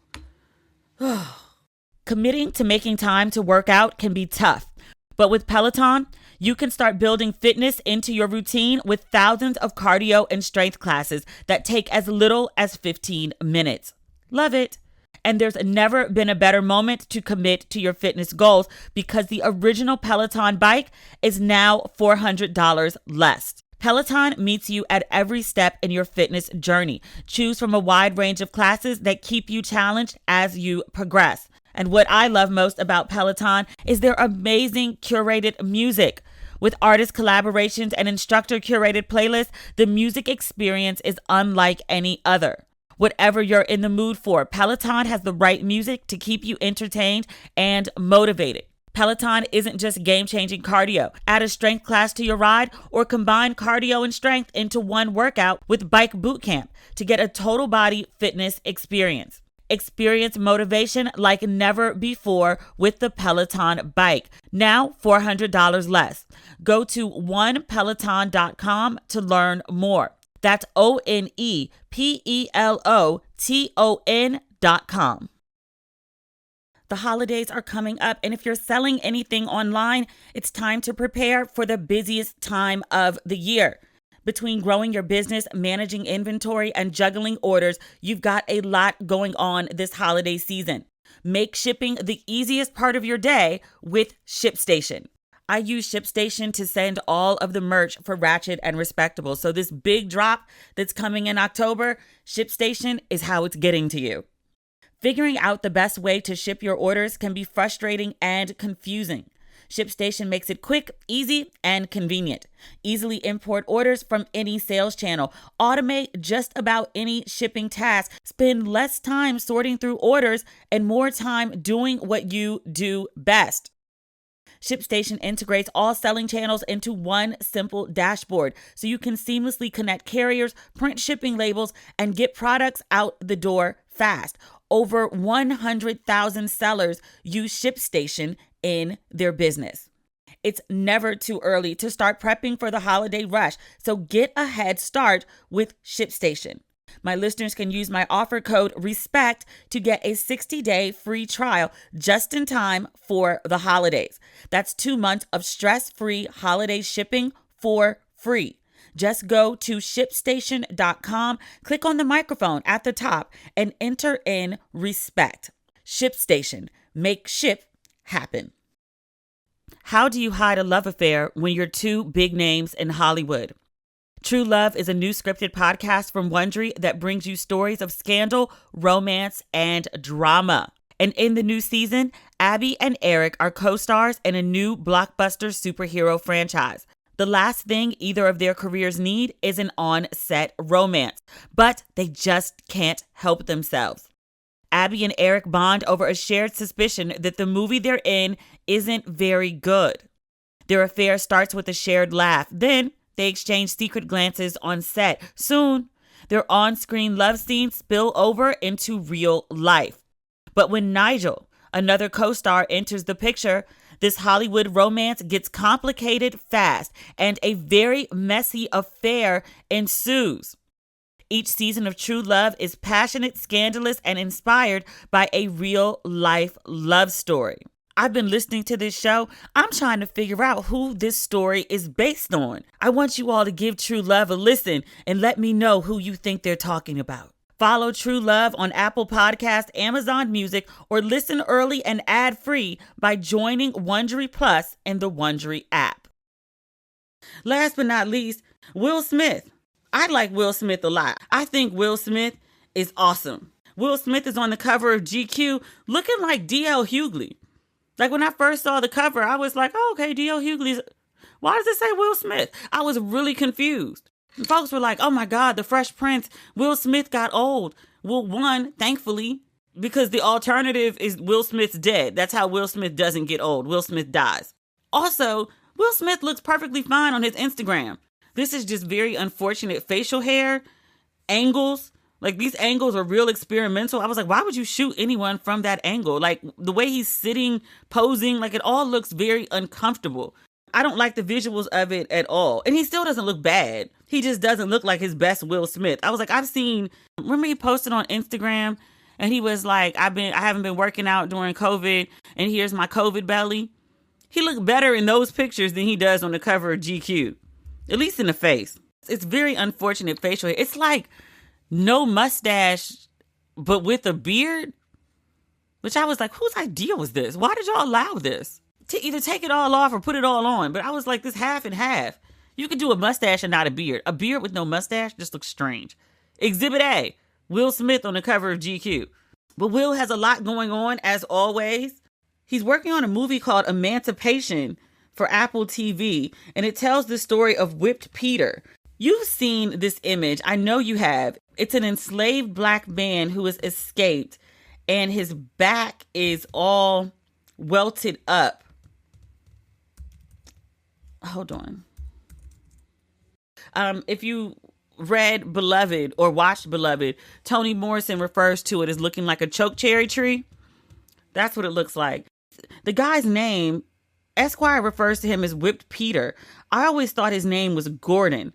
Committing to making time to work out can be tough. But with Peloton, you can start building fitness into your routine with thousands of cardio and strength classes that take as little as 15 minutes. Love it. And there's never been a better moment to commit to your fitness goals because the original Peloton bike is now $400 less. Peloton meets you at every step in your fitness journey. Choose from a wide range of classes that keep you challenged as you progress. And what I love most about Peloton is their amazing curated music. With artist collaborations and instructor curated playlists, the music experience is unlike any other. Whatever you're in the mood for, Peloton has the right music to keep you entertained and motivated. Peloton isn't just game-changing cardio. Add a strength class to your ride or combine cardio and strength into one workout with Bike Bootcamp to get a total body fitness experience. Experience motivation like never before with the Peloton bike. Now $400 less. Go to onepeloton.com to learn more. That's ONEPELOTON.com. The holidays are coming up, and if you're selling anything online, it's time to prepare for the busiest time of the year. Between growing your business, managing inventory, and juggling orders, you've got a lot going on this holiday season. Make shipping the easiest part of your day with ShipStation. I use ShipStation to send all of the merch for Ratchet and Respectable. So this big drop that's coming in October, ShipStation is how it's getting to you. Figuring out the best way to ship your orders can be frustrating and confusing. ShipStation makes it quick, easy, and convenient. Easily import orders from any sales channel. Automate just about any shipping task. Spend less time sorting through orders and more time doing what you do best. ShipStation integrates all selling channels into one simple dashboard so you can seamlessly connect carriers, print shipping labels, and get products out the door fast. Over 100,000 sellers use ShipStation in their business. It's never too early to start prepping for the holiday rush, so get a head start with ShipStation. My listeners can use my offer code RESPECT to get a 60-day free trial just in time for the holidays. That's 2 months of stress-free holiday shipping for free. Just go to ShipStation.com, click on the microphone at the top, and enter in RESPECT. ShipStation. Make ship happen. How do you hide a love affair when you're two big names in Hollywood? True Love is a new scripted podcast from Wondery that brings you stories of scandal, romance, and drama. And in the new season, Abby and Eric are co-stars in a new blockbuster superhero franchise. The last thing either of their careers need is an on-set romance, but they just can't help themselves. Abby and Eric bond over a shared suspicion that the movie they're in isn't very good. Their affair starts with a shared laugh. Then they exchange secret glances on set. Soon, their on-screen love scenes spill over into real life. But when Nigel, another co-star, enters the picture, this Hollywood romance gets complicated fast, and a very messy affair ensues. Each season of True Love is passionate, scandalous, and inspired by a real-life love story. I've been listening to this show. I'm trying to figure out who this story is based on. I want you all to give True Love a listen and let me know who you think they're talking about. Follow True Love on Apple Podcasts, Amazon Music, or listen early and ad-free by joining Wondery Plus in the Wondery app. Last but not least, Will Smith. I like Will Smith a lot. I think Will Smith is awesome. Will Smith is on the cover of GQ looking like D.L. Hughley. Like when I first saw the cover, I was like, oh, okay, D.L. Hughley's. Why does it say Will Smith? I was really confused. And folks were like, oh my God, the Fresh Prince, Will Smith got old. Well, one, thankfully, because the alternative is Will Smith's dead. That's how Will Smith doesn't get old. Will Smith dies. Also, Will Smith looks perfectly fine on his Instagram. This is just very unfortunate facial hair, angles. Like these angles are real experimental. I was like, why would you shoot anyone from that angle? Like the way he's sitting, posing, like it all looks very uncomfortable. I don't like the visuals of it at all. And he still doesn't look bad. He just doesn't look like his best Will Smith. I was like, remember he posted on Instagram and he was like, I haven't been working out during COVID and here's my COVID belly. He looked better in those pictures than he does on the cover of GQ, at least in the face. It's very unfortunate facial hair. It's like no mustache, but with a beard, which I was like, whose idea was this? Why did y'all allow this? To either take it all off or put it all on. But I was like, this half and half. You could do a mustache and not a beard. A beard with no mustache just looks strange. Exhibit A, Will Smith on the cover of GQ. But Will has a lot going on, as always. He's working on a movie called Emancipation for Apple TV, and it tells the story of Whipped Peter. You've seen this image. I know you have. It's an enslaved black man who has escaped, and his back is all welted up. Hold on. If you read Beloved or watched Beloved, Toni Morrison refers to it as looking like a choke cherry tree. That's what it looks like. The guy's name, Esquire refers to him as Whipped Peter. I always thought his name was Gordon.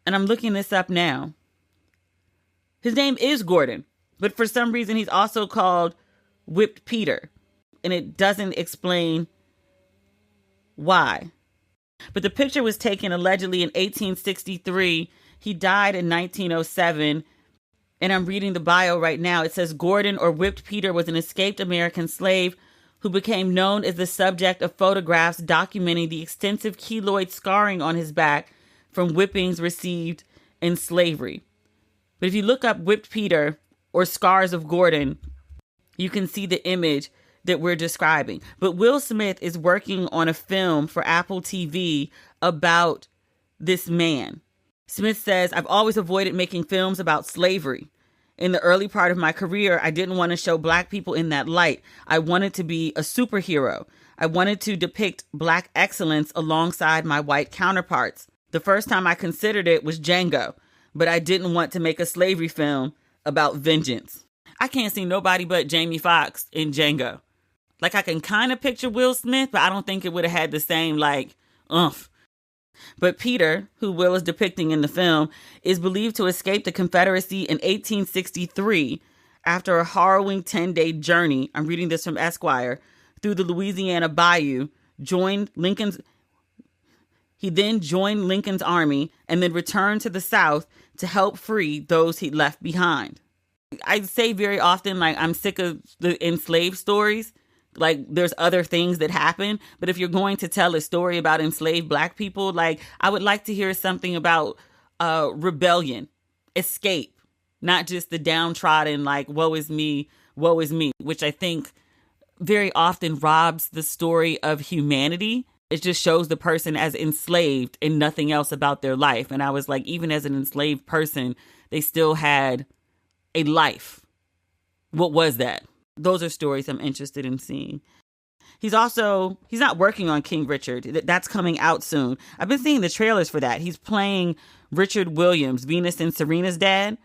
And I'm looking this up now. His name is Gordon, but for some reason he's also called Whipped Peter. And it doesn't explain why. But the picture was taken allegedly in 1863. He died in 1907. And I'm reading the bio right now. It says Gordon, or Whipped Peter, was an escaped American slave who became known as the subject of photographs documenting the extensive keloid scarring on his back from whippings received in slavery. But if you look up Whipped Peter or Scars of Gordon, you can see the image that we're describing. But Will Smith is working on a film for Apple TV about this man. Smith says, I've always avoided making films about slavery. In the early part of my career, I didn't want to show black people in that light. I wanted to be a superhero. I wanted to depict black excellence alongside my white counterparts. The first time I considered it was Django, but I didn't want to make a slavery film about vengeance. I can't see nobody but Jamie Foxx in Django. Like, I can kind of picture Will Smith, but I don't think it would have had the same, oomph. But Peter, who Will is depicting in the film, is believed to escape the Confederacy in 1863 after a harrowing 10-day journey, I'm reading this from Esquire, through the Louisiana Bayou, He then joined Lincoln's army and then returned to the South to help free those he left behind. I say very often, I'm sick of the enslaved stories. There's other things that happen. But if you're going to tell a story about enslaved black people, I would like to hear something about rebellion, escape, not just the downtrodden, woe is me, which I think very often robs the story of humanity. It just shows the person as enslaved and nothing else about their life. And I was like, even as an enslaved person, they still had a life. What was that? Those are stories I'm interested in seeing. He's not working on King Richard. That's coming out soon. I've been seeing the trailers for that. He's playing Richard Williams, Venus and Serena's dad.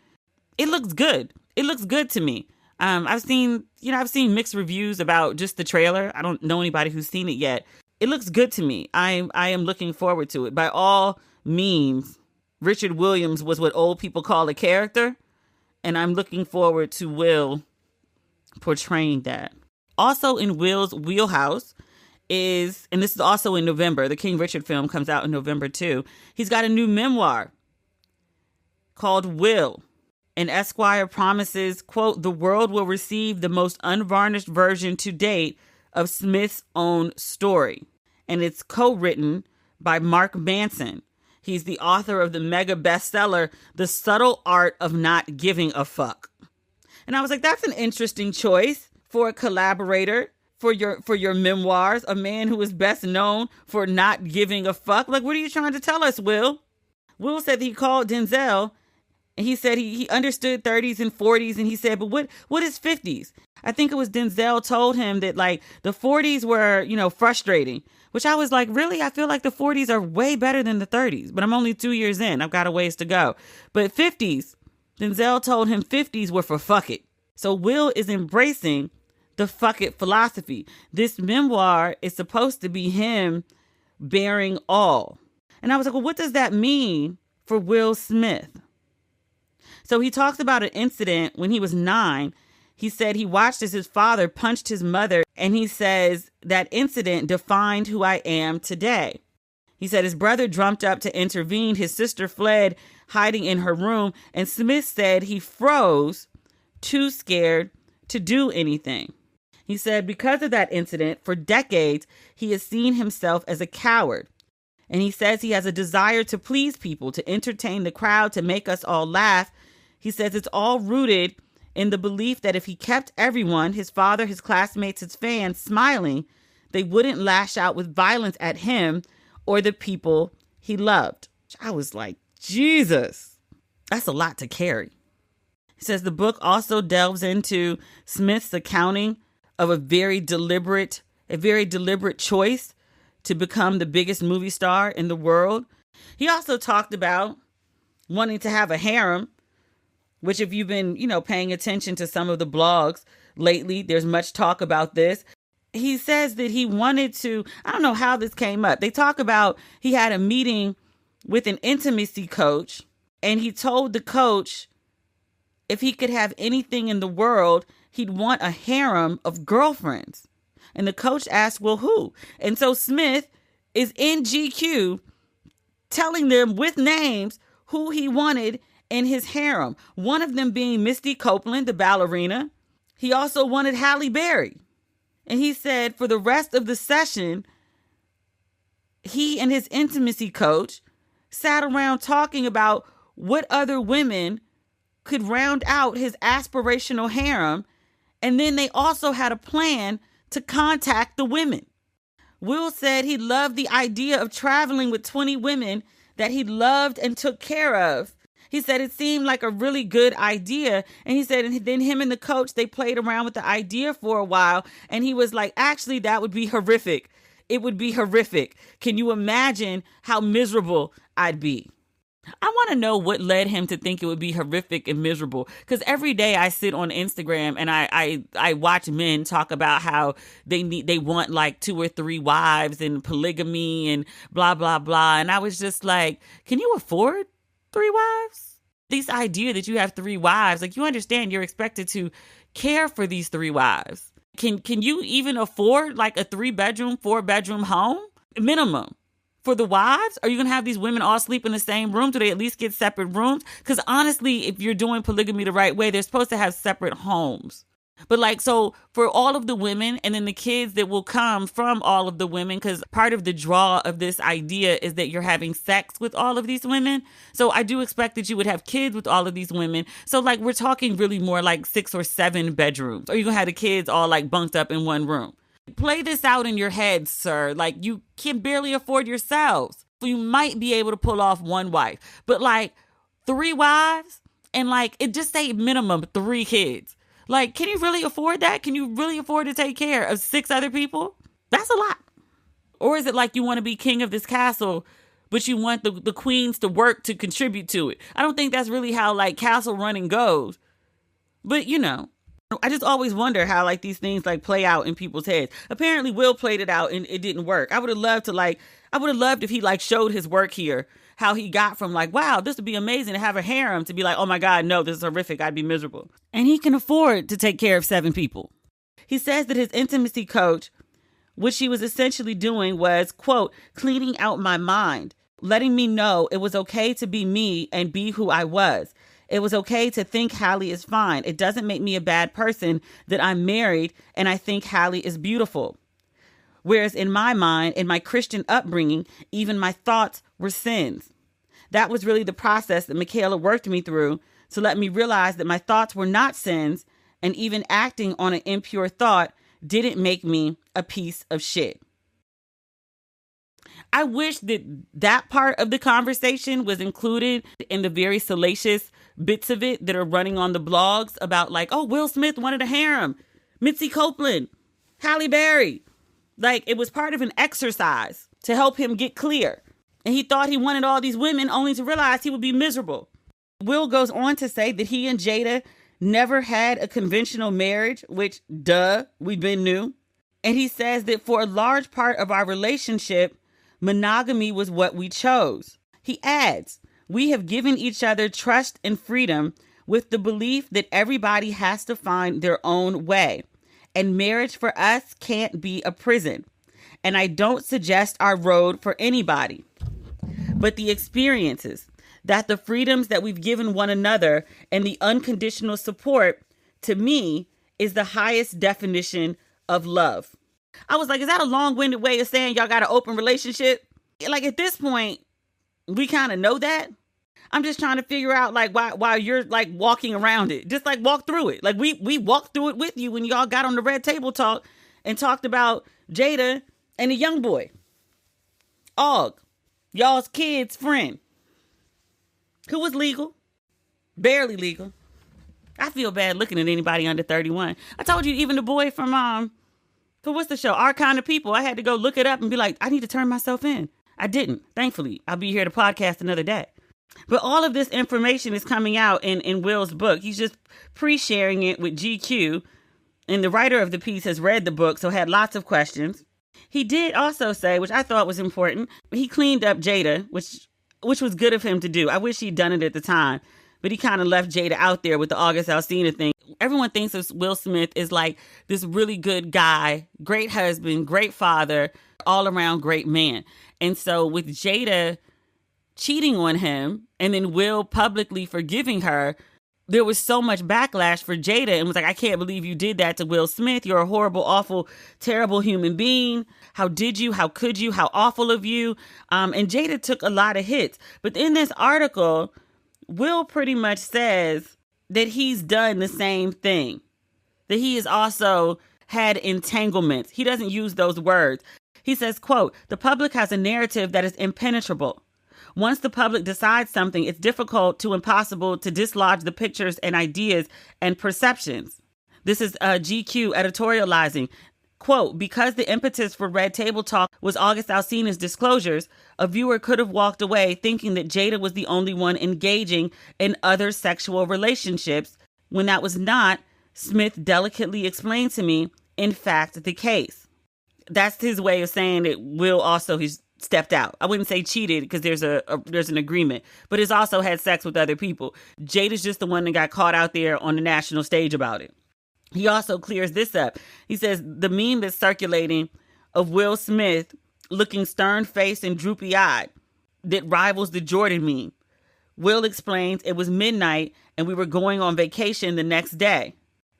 It looks good. It looks good to me. I've seen mixed reviews about just the trailer. I don't know anybody who's seen it yet. It looks good to me. I am looking forward to it. By all means, Richard Williams was what old people call a character, and I'm looking forward to Will portraying that. Also in Will's wheelhouse is, and this is also in November, the King Richard film comes out in November too. He's got a new memoir called Will. And Esquire promises, quote, the world will receive the most unvarnished version to date of Smith's own story. And it's co-written by Mark Manson. He's the author of the mega bestseller, The Subtle Art of Not Giving a Fuck. And I was like, that's an interesting choice for a collaborator for your memoirs, a man who is best known for not giving a fuck. Like, what are you trying to tell us, Will? Will said that he called Denzel and he said he understood 30s and 40s. And he said, but what is 50s? I think it was Denzel told him that like the 40s were, frustrating, which I was like, really? I feel like the 40s are way better than the 30s, but I'm only 2 years in. I've got a ways to go. But 50s, Denzel told him 50s were for fuck it. So Will is embracing the fuck it philosophy. This memoir is supposed to be him bearing all. And I was like, well, what does that mean for Will Smith? So he talks about an incident when he was 9. He said he watched as his father punched his mother, and he says that incident defined who I am today. He said his brother jumped up to intervene. His sister fled, hiding in her room, and Smith said he froze, too scared to do anything. He said because of that incident, for decades, he has seen himself as a coward. And he says he has a desire to please people, to entertain the crowd, to make us all laugh. He says it's all rooted in the belief that if he kept everyone, his father, his classmates, his fans, smiling, they wouldn't lash out with violence at him or the people he loved. I was like, Jesus, that's a lot to carry. He says the book also delves into Smith's accounting of a very deliberate choice to become the biggest movie star in the world. He also talked about wanting to have a harem, which if you've been, paying attention to some of the blogs lately, there's much talk about this. He says that he wanted to, I don't know how this came up. They talk about he had a meeting with an intimacy coach, and he told the coach if he could have anything in the world, he'd want a harem of girlfriends. And the coach asked, well, who? And so Smith is in GQ telling them with names who he wanted in his harem. One of them being Misty Copeland, the ballerina. He also wanted Halle Berry. And he said for the rest of the session, he and his intimacy coach sat around talking about what other women could round out his aspirational harem. And then they also had a plan to contact the women. Will said he loved the idea of traveling with 20 women that he loved and took care of. He said it seemed like a really good idea. And he said, and then him and the coach, they played around with the idea for a while. And he was like, actually, that would be horrific. It would be horrific. Can you imagine how miserable I'd be? I want to know what led him to think it would be horrific and miserable. Because every day I sit on Instagram and I watch men talk about how they want like 2 or 3 wives and polygamy and blah, blah, blah. And I was just like, can you afford 3 wives? This idea that you have 3 wives, like you understand you're expected to care for these 3 wives. Can you even afford like a 3-bedroom, 4-bedroom home minimum? For the wives? Are you going to have these women all sleep in the same room? Do they at least get separate rooms? Because honestly, if you're doing polygamy the right way, they're supposed to have separate homes. But like, so for all of the women and then the kids that will come from all of the women, because part of the draw of this idea is that you're having sex with all of these women. So I do expect that you would have kids with all of these women. So like, we're talking really more like 6 or 7 bedrooms. Or you're going to have the kids all like bunked up in one room. Play this out in your head, sir. Like, you can barely afford yourselves. You might be able to pull off 1 wife, but like 3 wives and like it just say minimum 3 kids. Like, can you really afford that? Can you really afford to take care of 6 other people? That's a lot. Or is it like you want to be king of this castle, but you want the queens to work to contribute to it? I don't think that's really how like castle running goes. But I just always wonder how like these things like play out in people's heads. Apparently Will played it out and it didn't work. I would have loved if he like showed his work here, how he got from like, wow, this would be amazing to have a harem, to be like, oh my God, no, this is horrific. I'd be miserable. And he can afford to take care of 7 people. He says that his intimacy coach, what she was essentially doing was, quote, cleaning out my mind, letting me know it was okay to be me and be who I was. It was okay to think Hallie is fine. It doesn't make me a bad person that I'm married and I think Hallie is beautiful. Whereas in my mind, in my Christian upbringing, even my thoughts were sins. That was really the process that Michaela worked me through to let me realize that my thoughts were not sins, and even acting on an impure thought didn't make me a piece of shit. I wish that part of the conversation was included in the very salacious bits of it that are running on the blogs about like, oh, Will Smith wanted a harem, Mitzi Copeland, Halle Berry. Like it was part of an exercise to help him get clear. And he thought he wanted all these women only to realize he would be miserable. Will goes on to say that he and Jada never had a conventional marriage, which, we've been new. And he says that for a large part of our relationship, monogamy was what we chose. He adds, we have given each other trust and freedom with the belief that everybody has to find their own way. And marriage for us can't be a prison. And I don't suggest our road for anybody. But the experiences, that the freedoms that we've given one another and the unconditional support, to me, is the highest definition of love. I was like, is that a long-winded way of saying y'all got an open relationship? Like at this point, we kind of know that. I'm just trying to figure out like why you're like walking around it. Just like walk through it. Like we walked through it with you when y'all got on the Red Table Talk and talked about Jada and the young boy. Og, y'all's kid's friend. Who was legal. Barely legal. I feel bad looking at anybody under 31. I told you even the boy from what's the show? Our Kind of People. I had to go look it up and be like, I need to turn myself in. I didn't. Thankfully, I'll be here to podcast another day. But all of this information is coming out in Will's book. He's just pre-sharing it with GQ. And the writer of the piece has read the book, so had lots of questions. He did also say, which I thought was important, he cleaned up Jada, which was good of him to do. I wish he'd done it at the time. But he kind of left Jada out there with the August Alsina thing. Everyone thinks of Will Smith as like this really good guy, great husband, great father, all around great man. And so with Jada cheating on him and then Will publicly forgiving her, there was so much backlash for Jada and was like, I can't believe you did that to Will Smith. You're a horrible, awful, terrible human being. How did you? How could you? How awful of you? And Jada took a lot of hits. But in this article, Will pretty much says that he's done the same thing, that he has also had entanglements. He doesn't use those words. He says, quote, the public has a narrative that is impenetrable. Once the public decides something, it's difficult to impossible to dislodge the pictures and ideas and perceptions. This is GQ editorializing. Quote, because the impetus for Red Table Talk was August Alsina's disclosures, a viewer could have walked away thinking that Jada was the only one engaging in other sexual relationships, when that was not, Smith delicately explained to me, in fact, the case. That's his way of saying that Will also he's stepped out. I wouldn't say cheated because there's an agreement, but has also had sex with other people. Jada's just the one that got caught out there on the national stage about it. He also clears this up. He says the meme that's circulating of Will Smith looking stern-faced and droopy-eyed that rivals the Jordan meme. Will explains it was midnight and we were going on vacation the next day.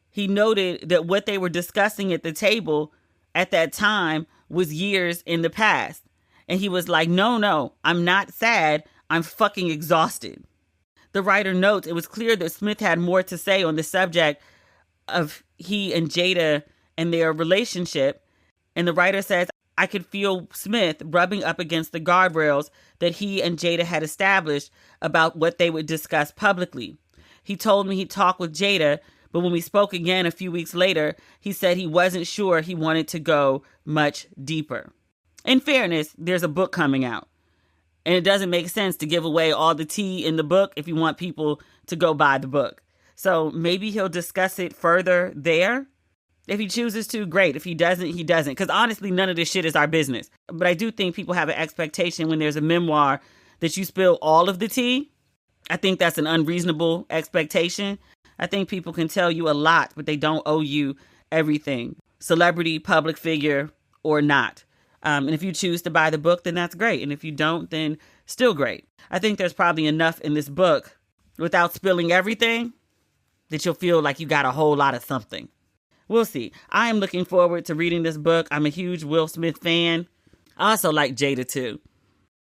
He noted that what they were discussing at the table at that time was years in the past. And he was like, no, I'm not sad. I'm fucking exhausted. The writer notes it was clear that Smith had more to say on the subject of he and Jada and their relationship. And the writer says, I could feel Smith rubbing up against the guardrails that he and Jada had established about what they would discuss publicly. He told me he'd talk with Jada, But when we spoke again a few weeks later, he said he wasn't sure he wanted to go much deeper. In fairness, there's a book coming out. And it doesn't make sense to give away all the tea in the book if you want people to go buy the book. So maybe he'll discuss it further there. If he chooses to, great. If he doesn't, he doesn't. Because honestly, none of this shit is our business. But I do think people have an expectation when there's a memoir that you spill all of the tea. I think that's an unreasonable expectation. I think people can tell you a lot, but they don't owe you everything. Celebrity, public figure, or not. And if you choose to buy the book, then that's great. And if you don't, then still great. I think there's probably enough in this book without spilling everything that you'll feel like you got a whole lot of something. We'll see. I am looking forward to reading this book. I'm a huge Will Smith fan. I also like Jada too.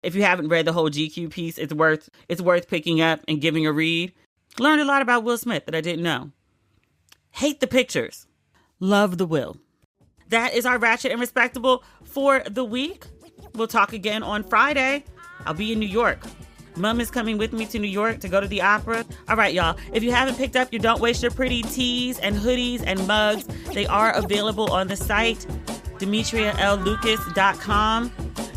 If you haven't read the whole GQ piece, it's worth picking up and giving a read. Learned a lot about Will Smith that I didn't know. Hate the pictures. Love the Will. That is our Ratchet and Respectable for the week. We'll talk again on Friday. I'll be in New York. Mom is coming with me to New York to go to the opera. All right, y'all. If you haven't picked up your Don't Waste Your Pretty tees and hoodies and mugs, they are available on the site, demetriallucas.com.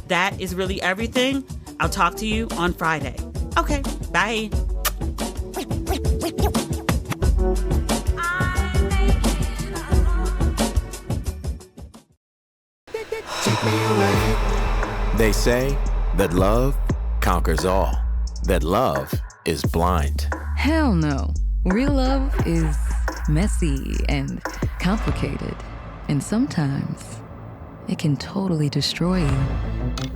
That is really everything. I'll talk to you on Friday. Okay, bye. Take me away. They say that love conquers all. That love is blind. Hell no. Real love is messy and complicated. And sometimes it can totally destroy you.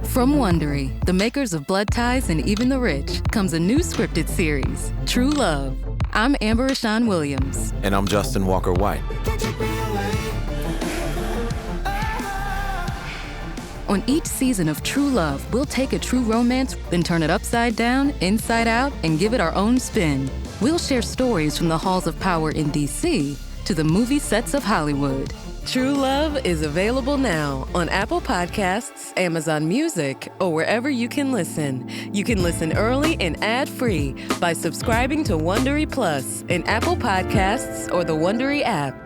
From Wondery, the makers of Blood Ties and Even the Rich, comes a new scripted series, True Love. I'm Amber Rashawn Williams. And I'm Justin Walker White. On each season of True Love, we'll take a true romance, then turn it upside down, inside out, and give it our own spin. We'll share stories from the halls of power in D.C. to the movie sets of Hollywood. True Love is available now on Apple Podcasts, Amazon Music, or wherever you can listen. You can listen early and ad-free by subscribing to Wondery Plus in Apple Podcasts or the Wondery app.